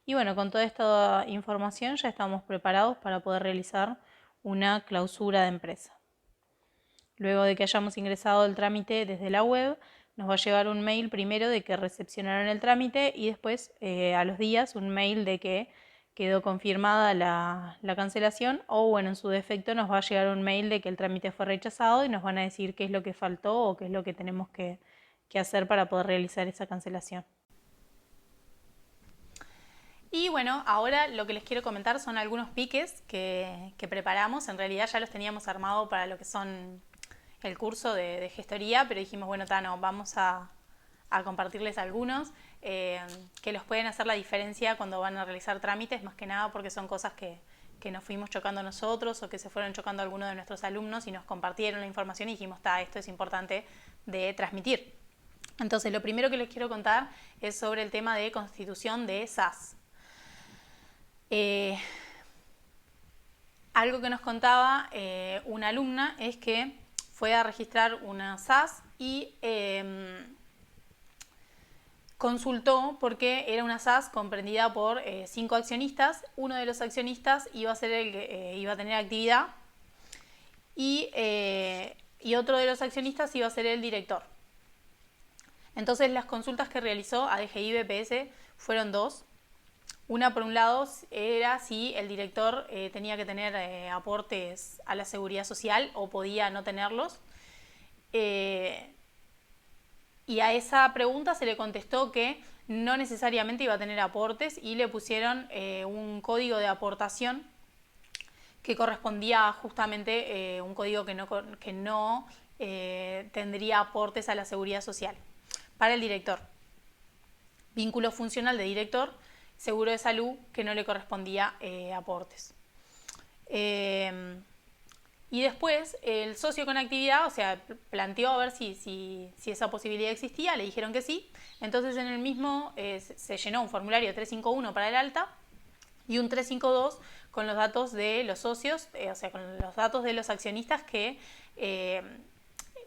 Y bueno, con toda esta información ya estamos preparados para poder realizar una clausura de empresa. Luego de que hayamos ingresado el trámite desde la web, nos va a llegar un mail primero de que recepcionaron el trámite y después a los días un mail de que quedó confirmada la cancelación o bueno, en su defecto nos va a llegar un mail de que el trámite fue rechazado y nos van a decir qué es lo que faltó o qué es lo que tenemos que hacer para poder realizar esa cancelación. Y bueno, ahora lo que les quiero comentar son algunos piques que preparamos. En realidad ya los teníamos armado para lo que son el curso de gestoría, pero dijimos, bueno, Tano, vamos a compartirles algunos que los pueden hacer la diferencia cuando van a realizar trámites, más que nada porque son cosas que nos fuimos chocando nosotros o que se fueron chocando algunos de nuestros alumnos y nos compartieron la información y dijimos, esto es importante de transmitir. Entonces, lo primero que les quiero contar es sobre el tema de constitución de SAS. Algo que nos contaba una alumna es que fue a registrar una SAS y consultó porque era una SAS comprendida por 5 accionistas. Uno de los accionistas iba a ser el que iba a tener actividad y otro de los accionistas iba a ser el director. Entonces las consultas que realizó a DGI BPS fueron 2. Una, por un lado, era si el director tenía que tener aportes a la seguridad social o podía no tenerlos. Y a esa pregunta se le contestó que no necesariamente iba a tener aportes y le pusieron un código de aportación que correspondía justamente un código que no tendría aportes a la seguridad social para el director. Vínculo funcional de director, seguro de salud que no le correspondía aportes. Y después el socio con actividad, o sea, planteó a ver si esa posibilidad existía, le dijeron que sí. Entonces en el mismo se llenó un formulario 351 para el alta y un 352 con los datos de los socios, o sea, con los datos de los accionistas que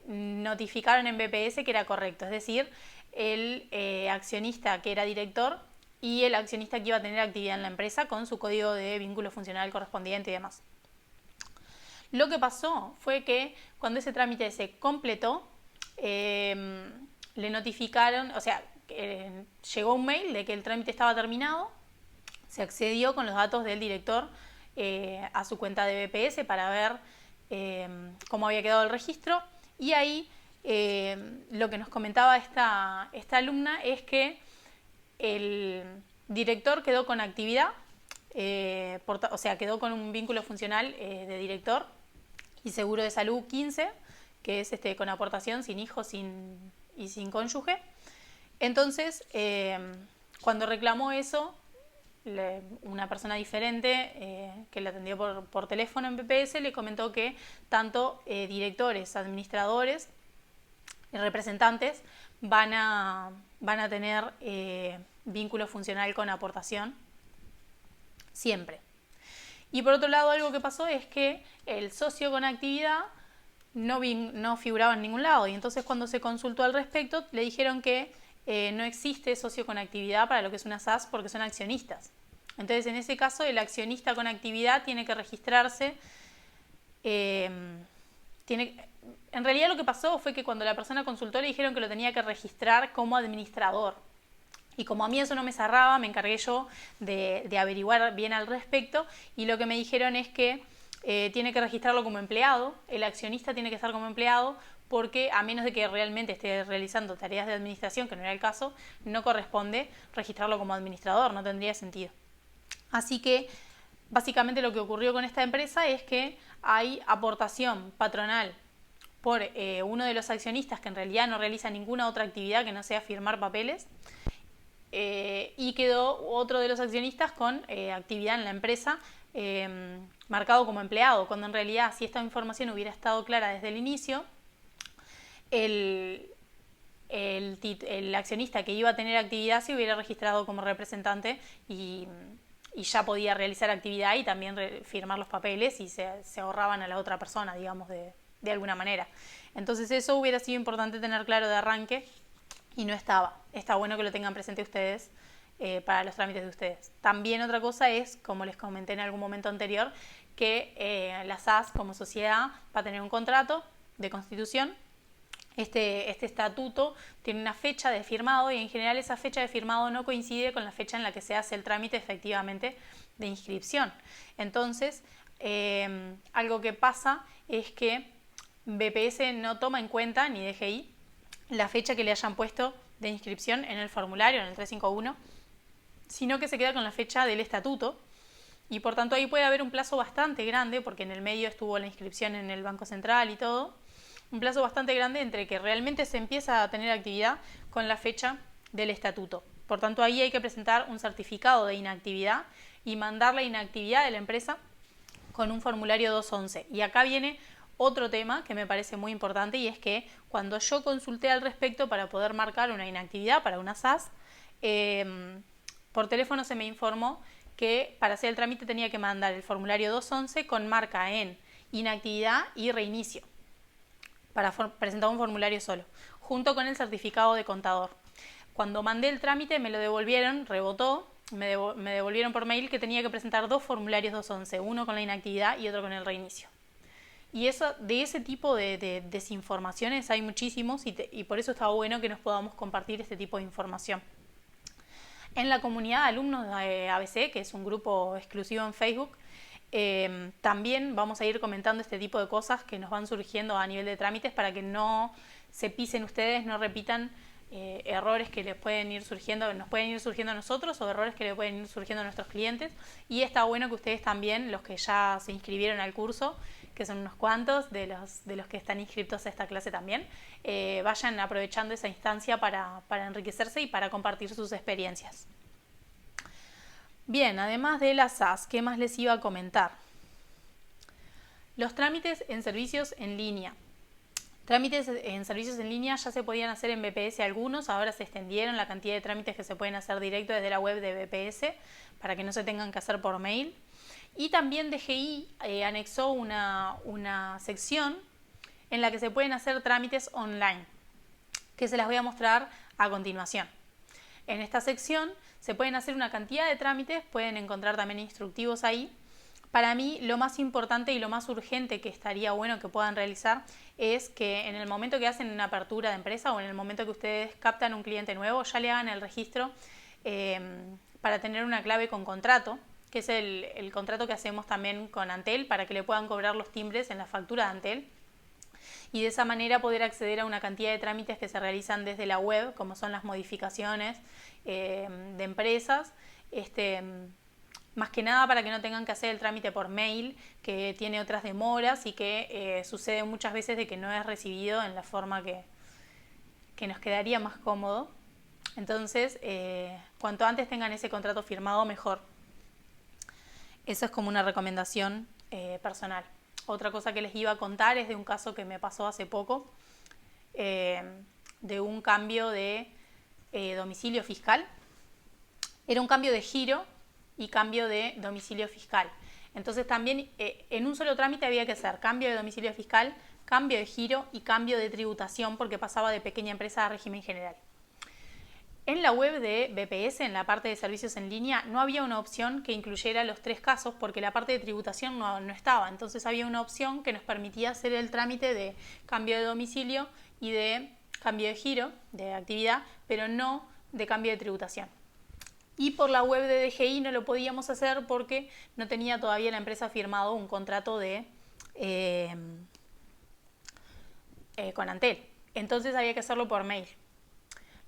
notificaron en BPS que era correcto. Es decir, el accionista que era director y el accionista que iba a tener actividad en la empresa con su código de vínculo funcional correspondiente y demás. Lo que pasó fue que cuando ese trámite se completó, le notificaron, o sea, llegó un mail de que el trámite estaba terminado, se accedió con los datos del director a su cuenta de BPS para ver cómo había quedado el registro y ahí lo que nos comentaba esta alumna es que el director quedó con actividad, o sea, quedó con un vínculo funcional de director y seguro de salud 15, que es con aportación, sin hijos y sin cónyuge. Entonces, cuando reclamó eso, una persona diferente que le atendió por teléfono en BPS le comentó que tanto directores, administradores y representantes van a tener vínculo funcional con aportación siempre. Y por otro lado, algo que pasó es que el socio con actividad no figuraba en ningún lado y entonces cuando se consultó al respecto le dijeron que no existe socio con actividad para lo que es una SAS porque son accionistas. Entonces en ese caso el accionista con actividad tiene que registrarse, en realidad lo que pasó fue que cuando la persona consultó le dijeron que lo tenía que registrar como administrador. Y como a mí eso no me cerraba, me encargué yo de averiguar bien al respecto, y lo que me dijeron es que tiene que registrarlo como empleado, el accionista tiene que estar como empleado, porque a menos de que realmente esté realizando tareas de administración, que no era el caso, no corresponde registrarlo como administrador, no tendría sentido. Así que básicamente lo que ocurrió con esta empresa es que hay aportación patronal por uno de los accionistas, que en realidad no realiza ninguna otra actividad que no sea firmar papeles, y quedó otro de los accionistas con actividad en la empresa, marcado como empleado, cuando en realidad, si esta información hubiera estado clara desde el inicio, el accionista que iba a tener actividad se hubiera registrado como representante y ya podía realizar actividad y también firmar los papeles, y se ahorraban a la otra persona, digamos, de alguna manera. Entonces eso hubiera sido importante tener claro de arranque, y no estaba. Está bueno que lo tengan presente ustedes para los trámites de ustedes. También otra cosa es, como les comenté en algún momento anterior, que la SAS como sociedad va a tener un contrato de constitución. Este estatuto tiene una fecha de firmado, y en general esa fecha de firmado no coincide con la fecha en la que se hace el trámite efectivamente de inscripción. Entonces, algo que pasa es que BPS no toma en cuenta, ni DGI, la fecha que le hayan puesto de inscripción en el formulario, en el 351, sino que se queda con la fecha del estatuto, y por tanto ahí puede haber un plazo bastante grande, porque en el medio estuvo la inscripción en el Banco Central y todo, un plazo bastante grande entre que realmente se empieza a tener actividad con la fecha del estatuto. Por tanto, ahí hay que presentar un certificado de inactividad y mandar la inactividad de la empresa con un formulario 211. Y acá viene otro tema que me parece muy importante, y es que cuando yo consulté al respecto para poder marcar una inactividad para una SAS, por teléfono se me informó que para hacer el trámite tenía que mandar el formulario 211 con marca en inactividad y reinicio, para presentar un formulario solo, junto con el certificado de contador. Cuando mandé el trámite me lo devolvieron, rebotó, me devolvieron por mail que tenía que presentar 2 formularios 211, uno con la inactividad y otro con el reinicio. Y de ese tipo de desinformaciones hay muchísimos, y por eso está bueno que nos podamos compartir este tipo de información. En la comunidad de alumnos de ABC, que es un grupo exclusivo en Facebook, también vamos a ir comentando este tipo de cosas que nos van surgiendo a nivel de trámites, para que no se pisen ustedes, no repitan errores que les pueden ir surgiendo, nos pueden ir surgiendo a nosotros, o errores que le pueden ir surgiendo a nuestros clientes. Y está bueno que ustedes también, los que ya se inscribieron al curso, que son unos cuantos de los que están inscritos a esta clase también, vayan aprovechando esa instancia para enriquecerse y para compartir sus experiencias. Bien, además de las SAS, ¿qué más les iba a comentar? Los trámites en servicios en línea. Trámites en servicios en línea ya se podían hacer en BPS algunos, ahora se extendieron la cantidad de trámites que se pueden hacer directo desde la web de BPS, para que no se tengan que hacer por mail. Y también DGI anexó una sección en la que se pueden hacer trámites online, que se las voy a mostrar a continuación. En esta sección se pueden hacer una cantidad de trámites, pueden encontrar también instructivos ahí. Para mí, lo más importante y lo más urgente que estaría bueno que puedan realizar es que en el momento que hacen una apertura de empresa, o en el momento que ustedes captan un cliente nuevo, ya le hagan el registro para tener una clave con contrato, que es el contrato que hacemos también con Antel, para que le puedan cobrar los timbres en la factura de Antel, y de esa manera poder acceder a una cantidad de trámites que se realizan desde la web, como son las modificaciones de empresas, más que nada para que no tengan que hacer el trámite por mail, que tiene otras demoras y que sucede muchas veces de que no es recibido en la forma que nos quedaría más cómodo. Entonces, cuanto antes tengan ese contrato firmado, mejor. Eso es como una recomendación personal. Otra cosa que les iba a contar es de un caso que me pasó hace poco, de un cambio de domicilio fiscal. Era un cambio de giro y cambio de domicilio fiscal. Entonces también en un solo trámite había que hacer cambio de domicilio fiscal, cambio de giro y cambio de tributación, porque pasaba de pequeña empresa a régimen general. En la web de BPS, en la parte de servicios en línea, no había una opción que incluyera los 3 casos, porque la parte de tributación no estaba. Entonces había una opción que nos permitía hacer el trámite de cambio de domicilio y de cambio de giro, de actividad, pero no de cambio de tributación. Y por la web de DGI no lo podíamos hacer porque no tenía todavía la empresa firmado un contrato con Antel. Entonces había que hacerlo por mail.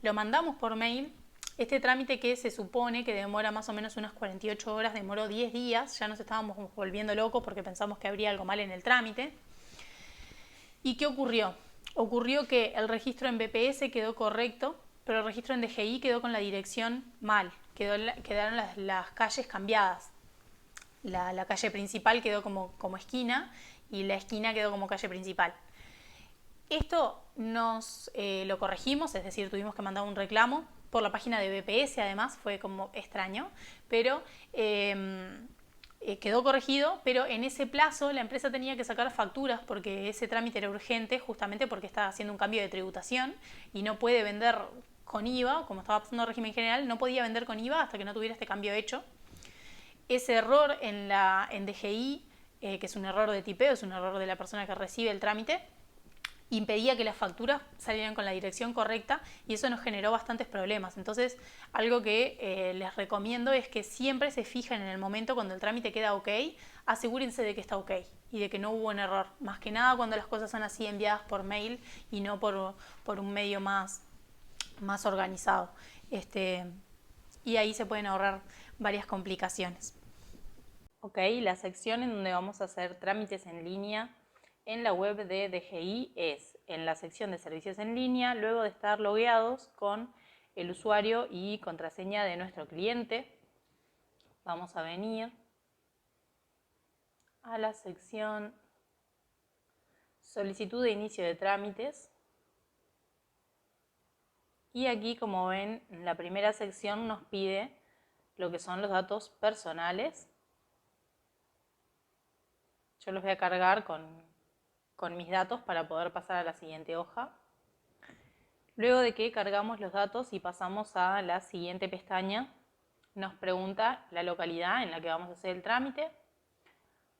Lo mandamos por mail. Este trámite, que se supone que demora más o menos unas 48 horas, demoró 10 días. Ya nos estábamos volviendo locos porque pensamos que habría algo mal en el trámite. ¿Y qué ocurrió? Ocurrió que el registro en BPS quedó correcto, pero el registro en DGI quedó con la dirección mal. Quedaron las calles cambiadas. La calle principal quedó como esquina y la esquina quedó como calle principal. Esto nos lo corregimos, es decir, tuvimos que mandar un reclamo por la página de BPS, además, fue como extraño, pero quedó corregido, pero en ese plazo la empresa tenía que sacar facturas porque ese trámite era urgente, justamente porque estaba haciendo un cambio de tributación y no puede vender con IVA, como estaba pasando el régimen general, no podía vender con IVA hasta que no tuviera este cambio hecho. Ese error en DGI, que es un error de tipeo, es un error de la persona que recibe el trámite, impedía que las facturas salieran con la dirección correcta y eso nos generó bastantes problemas. Entonces, algo que les recomiendo es que siempre se fijen en el momento cuando el trámite queda ok, asegúrense de que está ok y de que no hubo un error. Más que nada cuando las cosas son así enviadas por mail y no por un medio más organizado. Y ahí se pueden ahorrar varias complicaciones. Ok, la sección en donde vamos a hacer trámites en línea en la web de DGI es en la sección de servicios en línea, luego de estar logueados con el usuario y contraseña de nuestro cliente. Vamos a venir a la sección solicitud de inicio de trámites. Y aquí, como ven, en la primera sección nos pide lo que son los datos personales. Yo los voy a cargar con mis datos para poder pasar a la siguiente hoja. Luego de que cargamos los datos y pasamos a la siguiente pestaña, nos pregunta la localidad en la que vamos a hacer el trámite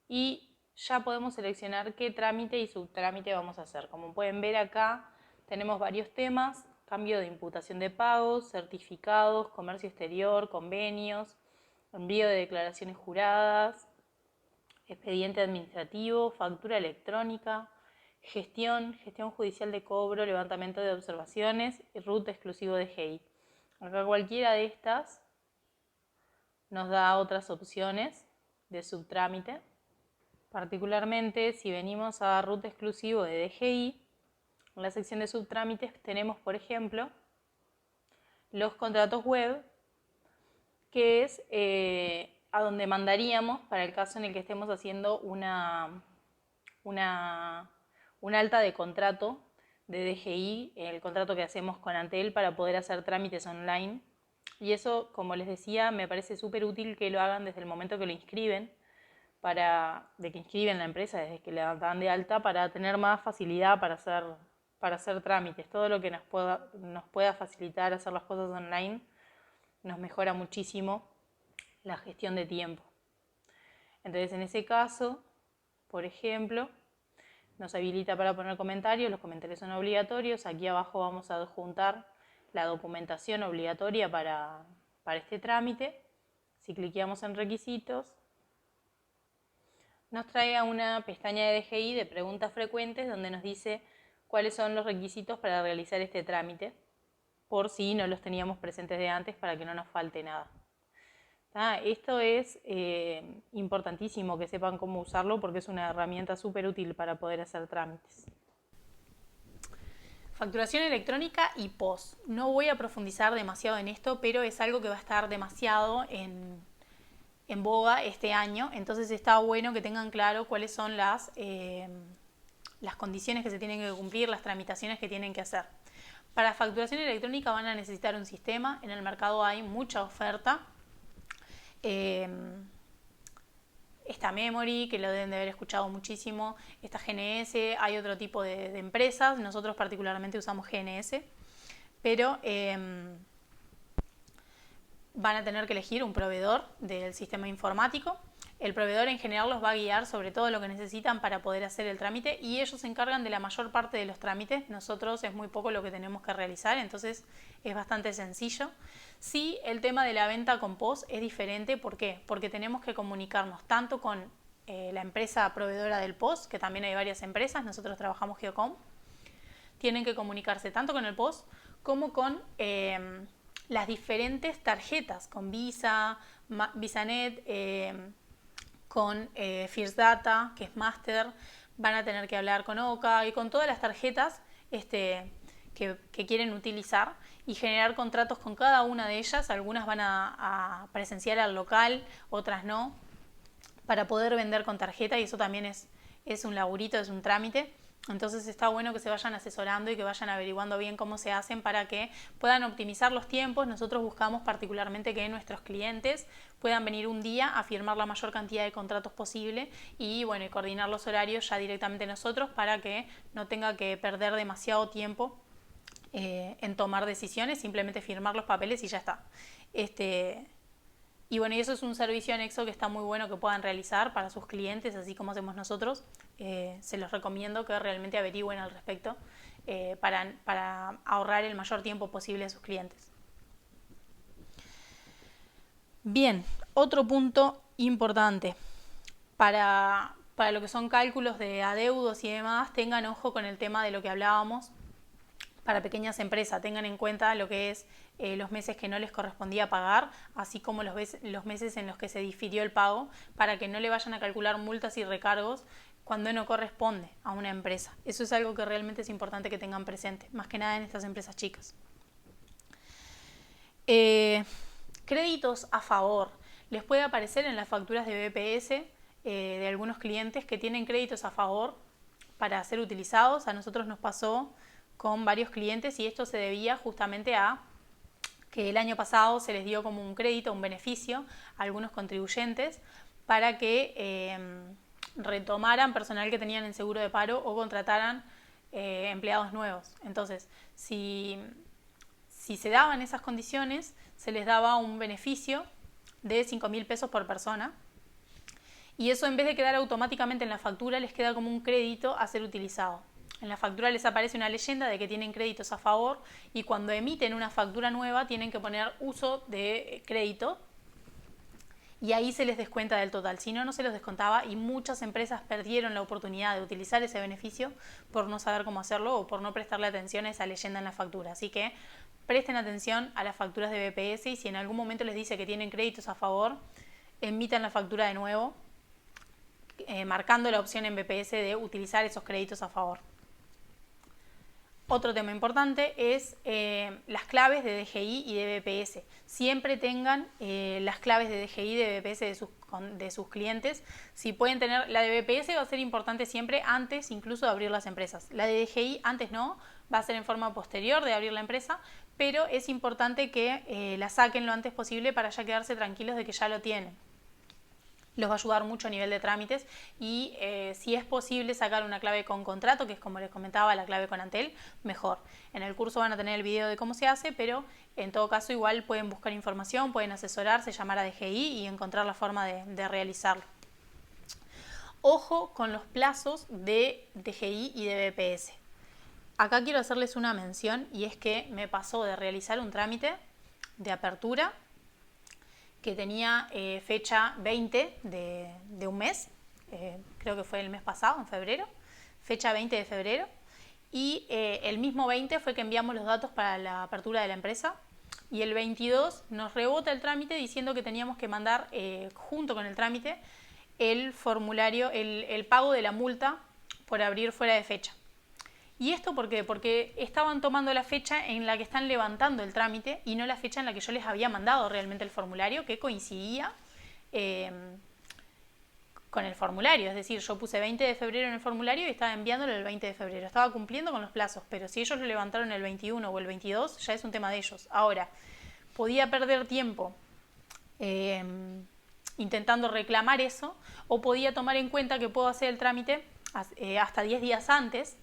y ya podemos seleccionar qué trámite y subtrámite vamos a hacer. Como pueden ver acá tenemos varios temas: cambio de imputación de pagos, certificados, comercio exterior, convenios, envío de declaraciones juradas, expediente administrativo, factura electrónica, gestión judicial de cobro, levantamiento de observaciones y RUT exclusivo de DGI. Acá cualquiera de estas nos da otras opciones de subtrámite. Particularmente, si venimos a RUT exclusivo de DGI, en la sección de subtrámites tenemos, por ejemplo, los contratos web, que es a donde mandaríamos para el caso en el que estemos haciendo una alta de contrato de DGI, el contrato que hacemos con Antel para poder hacer trámites online. Y eso, como les decía, me parece súper útil que lo hagan desde el momento que lo inscriben, de que inscriben la empresa, desde que la dan de alta, para tener más facilidad para hacer trámites. Todo lo que nos pueda facilitar hacer las cosas online nos mejora muchísimo la gestión de tiempo. Entonces, en ese caso, por ejemplo, nos habilita para poner comentarios. Los comentarios son obligatorios. Aquí abajo vamos a adjuntar la documentación obligatoria para este trámite. Si cliqueamos en requisitos, nos trae a una pestaña de DGI de preguntas frecuentes donde nos dice cuáles son los requisitos para realizar este trámite, por si no los teníamos presentes de antes, para que no nos falte nada. Esto es importantísimo que sepan cómo usarlo, porque es una herramienta súper útil para poder hacer trámites. Facturación electrónica y POS. No voy a profundizar demasiado en esto, pero es algo que va a estar demasiado en boga este año. Entonces está bueno que tengan claro cuáles son las condiciones que se tienen que cumplir, las tramitaciones que tienen que hacer. Para facturación electrónica van a necesitar un sistema. En el mercado hay mucha oferta. Está Memory, que lo deben de haber escuchado muchísimo, está GNS, hay otro tipo de empresas. Nosotros particularmente usamos GNS, pero van a tener que elegir un proveedor del sistema informático. El proveedor en general los va a guiar sobre todo lo que necesitan para poder hacer el trámite y ellos se encargan de la mayor parte de los trámites. Nosotros es muy poco lo que tenemos que realizar, entonces es bastante sencillo. Sí, el tema de la venta con POS es diferente. ¿Por qué? Porque tenemos que comunicarnos tanto con la empresa proveedora del POS, que también hay varias empresas, nosotros trabajamos Geocom. Tienen que comunicarse tanto con el POS como con las diferentes tarjetas, con Visa, VisaNet, con First Data, que es Master. Van a tener que hablar con OCA y con todas las tarjetas que quieren utilizar y generar contratos con cada una de ellas. Algunas van a presenciar al local, otras no, para poder vender con tarjeta, y eso también es un laburito, es un trámite. Entonces está bueno que se vayan asesorando y que vayan averiguando bien cómo se hacen para que puedan optimizar los tiempos. Nosotros buscamos particularmente que nuestros clientes puedan venir un día a firmar la mayor cantidad de contratos posible y bueno, y coordinar los horarios ya directamente nosotros para que no tenga que perder demasiado tiempo en tomar decisiones, simplemente firmar los papeles y ya está. Y bueno, y eso es un servicio anexo que está muy bueno que puedan realizar para sus clientes, así como hacemos nosotros. Se los recomiendo que realmente averigüen al respecto para ahorrar el mayor tiempo posible a sus clientes. Bien, otro punto importante. Para lo que son cálculos de adeudos y demás, tengan ojo con el tema de lo que hablábamos. Para pequeñas empresas, tengan en cuenta lo que es los meses que no les correspondía pagar, así como los meses en los que se difirió el pago, para que no le vayan a calcular multas y recargos cuando no corresponde a una empresa. Eso es algo que realmente es importante que tengan presente, más que nada en estas empresas chicas. Créditos a favor. Les puede aparecer en las facturas de BPS de algunos clientes que tienen créditos a favor para ser utilizados. A nosotros nos pasó con varios clientes y esto se debía justamente a que el año pasado se les dio como un crédito, un beneficio a algunos contribuyentes para que retomaran personal que tenían en seguro de paro o contrataran empleados nuevos. Entonces, si se daban esas condiciones, se les daba un beneficio de 5.000 pesos por persona, y eso, en vez de quedar automáticamente en la factura, les queda como un crédito a ser utilizado. En la factura les aparece una leyenda de que tienen créditos a favor, y cuando emiten una factura nueva tienen que poner uso de crédito y ahí se les descuenta del total. Si no, no se los descontaba, y muchas empresas perdieron la oportunidad de utilizar ese beneficio por no saber cómo hacerlo o por no prestarle atención a esa leyenda en la factura. Así que presten atención a las facturas de BPS, y si en algún momento les dice que tienen créditos a favor, emitan la factura de nuevo, marcando la opción en BPS de utilizar esos créditos a favor. Otro tema importante es las claves de DGI y de BPS. Siempre tengan las claves de DGI y de BPS de sus clientes. Si pueden tener la de BPS, va a ser importante siempre antes incluso de abrir las empresas. La de DGI antes no, va a ser en forma posterior de abrir la empresa, pero es importante que la saquen lo antes posible para ya quedarse tranquilos de que ya lo tienen. Los va a ayudar mucho a nivel de trámites, y si es posible sacar una clave con contrato, que es como les comentaba, la clave con Antel, mejor. En el curso van a tener el video de cómo se hace, pero en todo caso igual pueden buscar información, pueden asesorarse, llamar a DGI y encontrar la forma de realizarlo. Ojo con los plazos de DGI y de BPS. Acá quiero hacerles una mención, y es que me pasó de realizar un trámite de apertura que tenía fecha 20 de un mes, creo que fue el mes pasado, en febrero, fecha 20 de febrero, y el mismo 20 fue que enviamos los datos para la apertura de la empresa, y el 22 nos rebota el trámite diciendo que teníamos que mandar junto con el trámite el formulario, el pago de la multa por abrir fuera de fecha. ¿Y esto por qué? Porque estaban tomando la fecha en la que están levantando el trámite y no la fecha en la que yo les había mandado realmente el formulario, que coincidía con el formulario. Es decir, yo puse 20 de febrero en el formulario y estaba enviándolo el 20 de febrero. Estaba cumpliendo con los plazos, pero si ellos lo levantaron el 21 o el 22, ya es un tema de ellos. Ahora, podía perder tiempo intentando reclamar eso, o podía tomar en cuenta que puedo hacer el trámite hasta 10 días antes,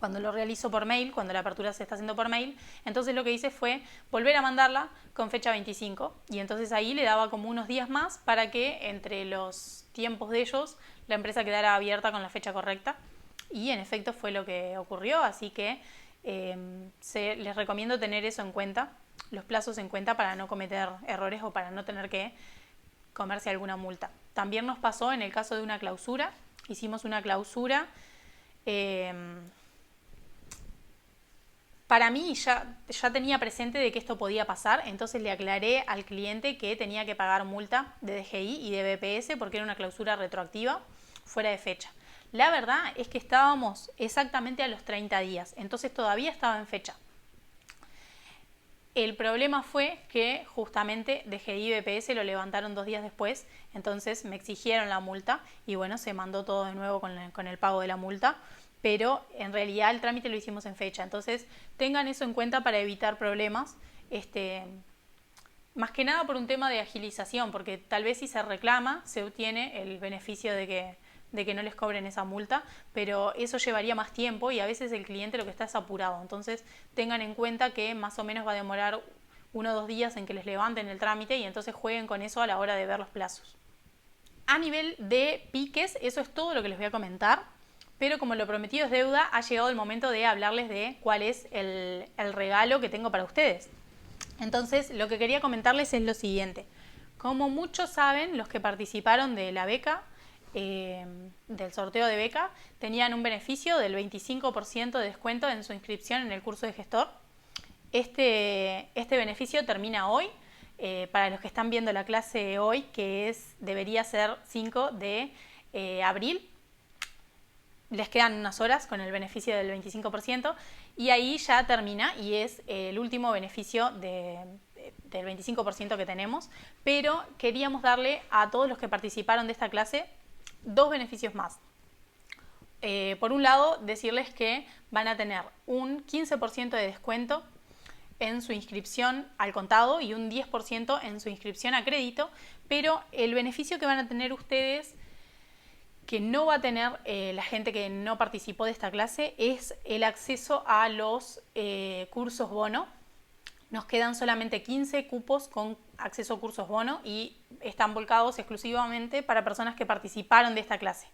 cuando lo realizo por mail, cuando la apertura se está haciendo por mail. Entonces lo que hice fue volver a mandarla con fecha 25 y entonces ahí le daba como unos días más para que entre los tiempos de ellos la empresa quedara abierta con la fecha correcta y en efecto fue lo que ocurrió, así que les recomiendo tener eso en cuenta, los plazos en cuenta para no cometer errores o para no tener que comerse alguna multa. También nos pasó en el caso de una clausura, hicimos una clausura, para mí ya tenía presente de que esto podía pasar, entonces le aclaré al cliente que tenía que pagar multa de DGI y de BPS porque era una clausura retroactiva fuera de fecha. La verdad es que estábamos exactamente a los 30 días, entonces todavía estaba en fecha. El problema fue que justamente DGI y BPS lo levantaron 2 días después, entonces me exigieron la multa y bueno, se mandó todo de nuevo con el pago de la multa, pero en realidad el trámite lo hicimos en fecha, entonces tengan eso en cuenta para evitar problemas, más que nada por un tema de agilización, porque tal vez si se reclama se obtiene el beneficio de que no les cobren esa multa, pero eso llevaría más tiempo y a veces el cliente lo que está es apurado. Entonces tengan en cuenta que más o menos va a demorar 1 o 2 días en que les levanten el trámite y entonces jueguen con eso a la hora de ver los plazos. A nivel de piques, eso es todo lo que les voy a comentar, pero como lo prometido es deuda, ha llegado el momento de hablarles de cuál es el regalo que tengo para ustedes. Entonces, lo que quería comentarles es lo siguiente. Como muchos saben, los que participaron de la beca, del sorteo de beca, tenían un beneficio del 25% de descuento en su inscripción en el curso de gestor. Este beneficio termina hoy, para los que están viendo la clase hoy, que debería ser 5 de abril. Les quedan unas horas con el beneficio del 25% y ahí ya termina y es el último beneficio del 25% que tenemos, pero queríamos darle a todos los que participaron de esta clase 2 beneficios más. Por un lado, decirles que van a tener un 15% de descuento en su inscripción al contado y un 10% en su inscripción a crédito, pero el beneficio que van a tener ustedes que no va a tener la gente que no participó de esta clase es el acceso a los cursos bono. Nos quedan solamente 15 cupos con acceso a cursos bono y están volcados exclusivamente para personas que participaron de esta clase.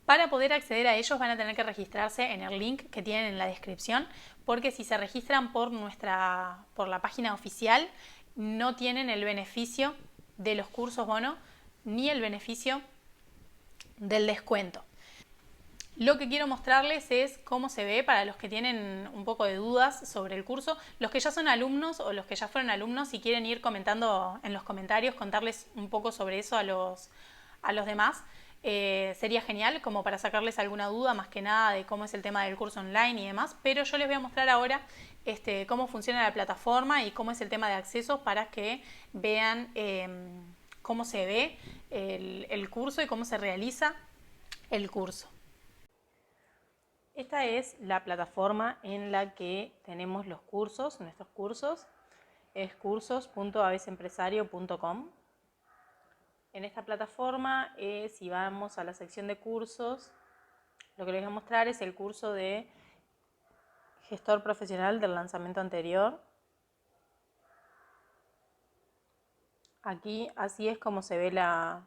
Para poder acceder a ellos van a tener que registrarse en el link que tienen en la descripción, porque si se registran por la página oficial no tienen el beneficio de los cursos bono ni el beneficio del descuento. Lo que quiero mostrarles es cómo se ve para los que tienen un poco de dudas sobre el curso, los que ya son alumnos o los que ya fueron alumnos, si quieren ir comentando en los comentarios, contarles un poco sobre eso a los demás, sería genial como para sacarles alguna duda más que nada de cómo es el tema del curso online y demás, pero yo les voy a mostrar ahora cómo funciona la plataforma y cómo es el tema de accesos para que vean cómo se ve el curso y cómo se realiza el curso. Esta es la plataforma en la que tenemos los cursos, nuestros cursos, es cursos.avesempresario.com. En esta plataforma, si vamos a la sección de cursos, lo que les voy a mostrar es el curso de gestor profesional del lanzamiento anterior. Aquí así es como se ve la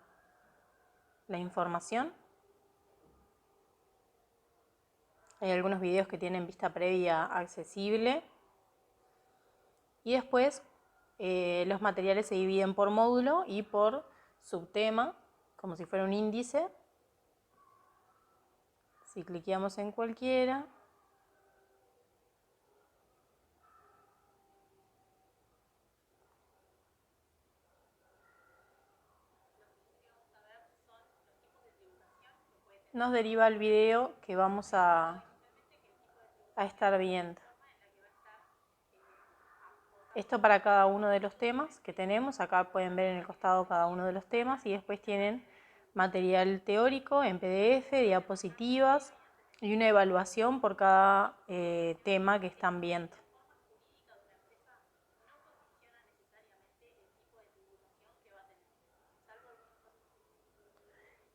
información. Hay algunos videos que tienen vista previa accesible. Y después los materiales se dividen por módulo y por subtema, como si fuera un índice. Si cliqueamos en cualquiera, nos deriva el video que vamos a estar viendo. Esto para cada uno de los temas que tenemos. Acá pueden ver en el costado cada uno de los temas y después tienen material teórico en PDF, diapositivas y una evaluación por cada tema que están viendo.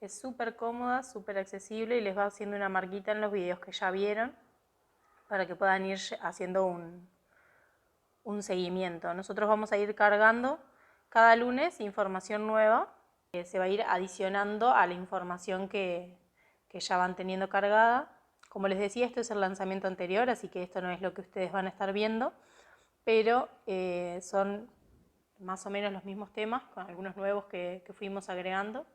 Es súper cómoda, súper accesible y les va haciendo una marquita en los videos que ya vieron. para que puedan ir haciendo un seguimiento. Nosotros vamos a ir cargando cada lunes información nueva, que se va a ir adicionando a la información que ya van teniendo cargada. Como les decía, esto es el lanzamiento anterior, así que esto no es lo que ustedes van a estar viendo, pero son más o menos los mismos temas, con algunos nuevos que fuimos agregando.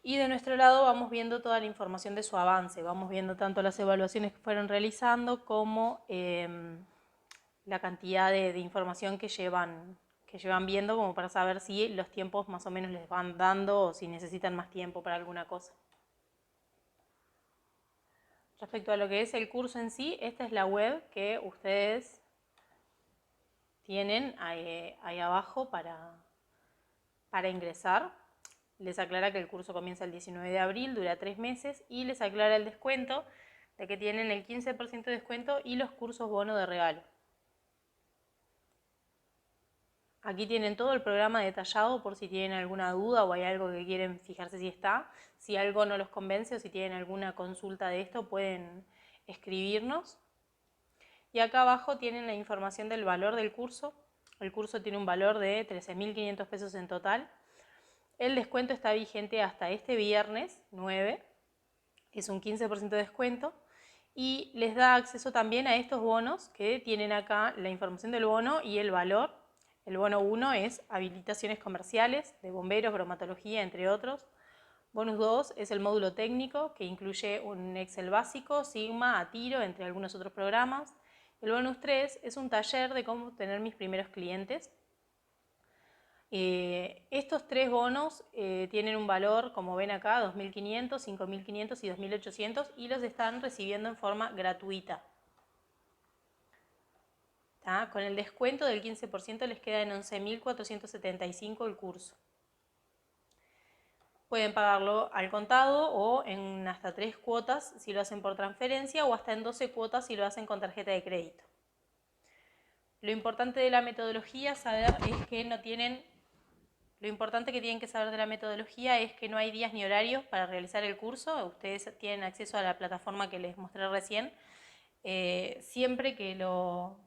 Y de nuestro lado vamos viendo toda la información de su avance, vamos viendo tanto las evaluaciones que fueron realizando como la cantidad de información que llevan viendo, como para saber si los tiempos más o menos les van dando o si necesitan más tiempo para alguna cosa. Respecto a lo que es el curso en sí, esta es la web que ustedes tienen ahí abajo para ingresar. Les aclara que el curso comienza el 19 de abril, dura 3 meses y les aclara el descuento de que tienen el 15% de descuento y los cursos bono de regalo. Aquí tienen todo el programa detallado por si tienen alguna duda o hay algo que quieren fijarse si está. Si algo no los convence o si tienen alguna consulta de esto, pueden escribirnos. Y acá abajo tienen la información del valor del curso. El curso tiene un valor de 13.500 pesos en total. El descuento está vigente hasta este viernes 9, es un 15% de descuento. Y les da acceso también a estos bonos que tienen acá la información del bono y el valor. El bono 1 es habilitaciones comerciales de bomberos, bromatología, entre otros. Bonus 2 es el módulo técnico, que incluye un Excel básico, Sigma, Atiro, entre algunos otros programas. El bonus 3 es un taller de cómo obtener mis primeros clientes. Estos 3 bonos tienen un valor, como ven acá, 2.500, 5.500 y 2.800 y los están recibiendo en forma gratuita. ¿Tá? Con el descuento del 15% les queda en 11.475 el curso. Pueden pagarlo al contado o en hasta 3 cuotas si lo hacen por transferencia o hasta en 12 cuotas si lo hacen con tarjeta de crédito. Lo importante de la metodología es que no tienen... Lo importante que tienen que saber de la metodología es que no hay días ni horarios para realizar el curso. Ustedes tienen acceso a la plataforma que les mostré recién, siempre que lo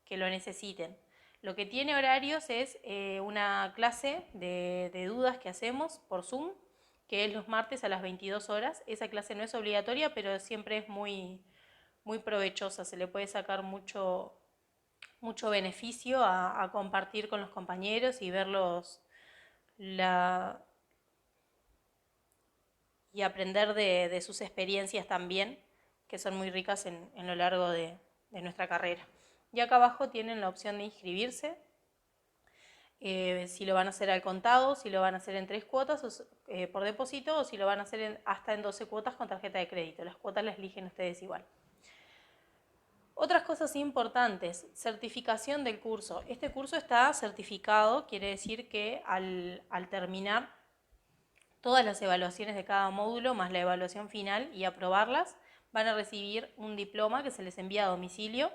necesiten. Lo que tiene horarios es una clase de dudas que hacemos por Zoom, que es los martes a las 22 horas. Esa clase no es obligatoria, pero siempre es muy, muy provechosa. Se le puede sacar mucho beneficio a compartir con los compañeros y verlos y aprender de sus experiencias también, que son muy ricas en lo largo de nuestra carrera. Y acá abajo tienen la opción de inscribirse, si lo van a hacer al contado, si lo van a hacer en 3 cuotas por depósito o si lo van a hacer hasta en 12 cuotas con tarjeta de crédito. Las cuotas las eligen ustedes igual. Otras cosas importantes, certificación del curso. Este curso está certificado, quiere decir que al terminar todas las evaluaciones de cada módulo, más la evaluación final y aprobarlas, van a recibir un diploma que se les envía a domicilio.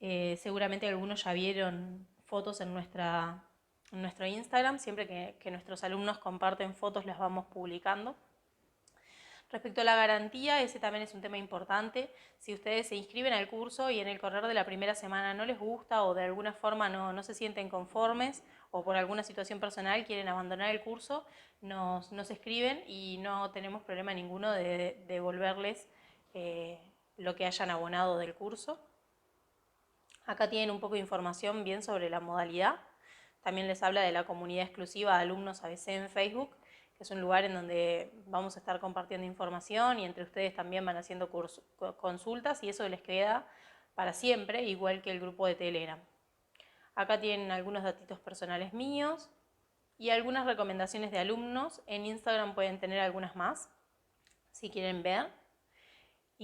Seguramente algunos ya vieron fotos en nuestro Instagram. Siempre que nuestros alumnos comparten fotos las vamos publicando. Respecto a la garantía, ese también es un tema importante. Si ustedes se inscriben al curso y en el correr de la primera semana no les gusta o de alguna forma no se sienten conformes o por alguna situación personal quieren abandonar el curso, nos escriben y no tenemos problema ninguno de devolverles lo que hayan abonado del curso. Acá tienen un poco de información bien sobre la modalidad. También les habla de la comunidad exclusiva de alumnos ABC en Facebook, que es un lugar en donde vamos a estar compartiendo información y entre ustedes también van haciendo consultas y eso les queda para siempre, igual que el grupo de Telegram. Acá tienen algunos datitos personales míos y algunas recomendaciones de alumnos. En Instagram pueden tener algunas más, si quieren ver.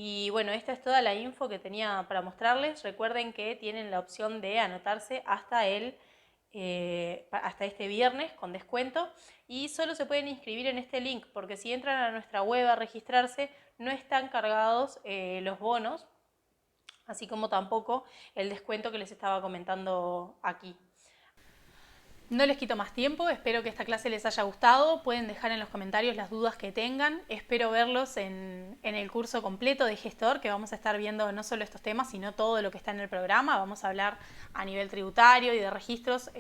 Y bueno, esta es toda la info que tenía para mostrarles. Recuerden que tienen la opción de anotarse hasta este viernes con descuento y solo se pueden inscribir en este link porque si entran a nuestra web a registrarse no están cargados los bonos, así como tampoco el descuento que les estaba comentando aquí. No les quito más tiempo, espero que esta clase les haya gustado. Pueden dejar en los comentarios las dudas que tengan. Espero verlos en el curso completo de gestor, que vamos a estar viendo no solo estos temas, sino todo lo que está en el programa. Vamos a hablar a nivel tributario y de registros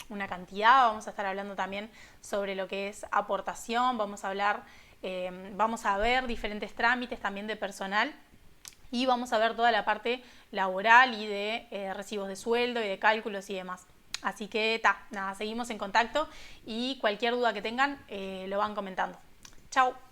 una cantidad. Vamos a estar hablando también sobre lo que es aportación. Vamos a ver diferentes trámites también de personal. Y vamos a ver toda la parte laboral y de recibos de sueldo y de cálculos y demás. Así que nada, seguimos en contacto y cualquier duda que tengan lo van comentando. Chao.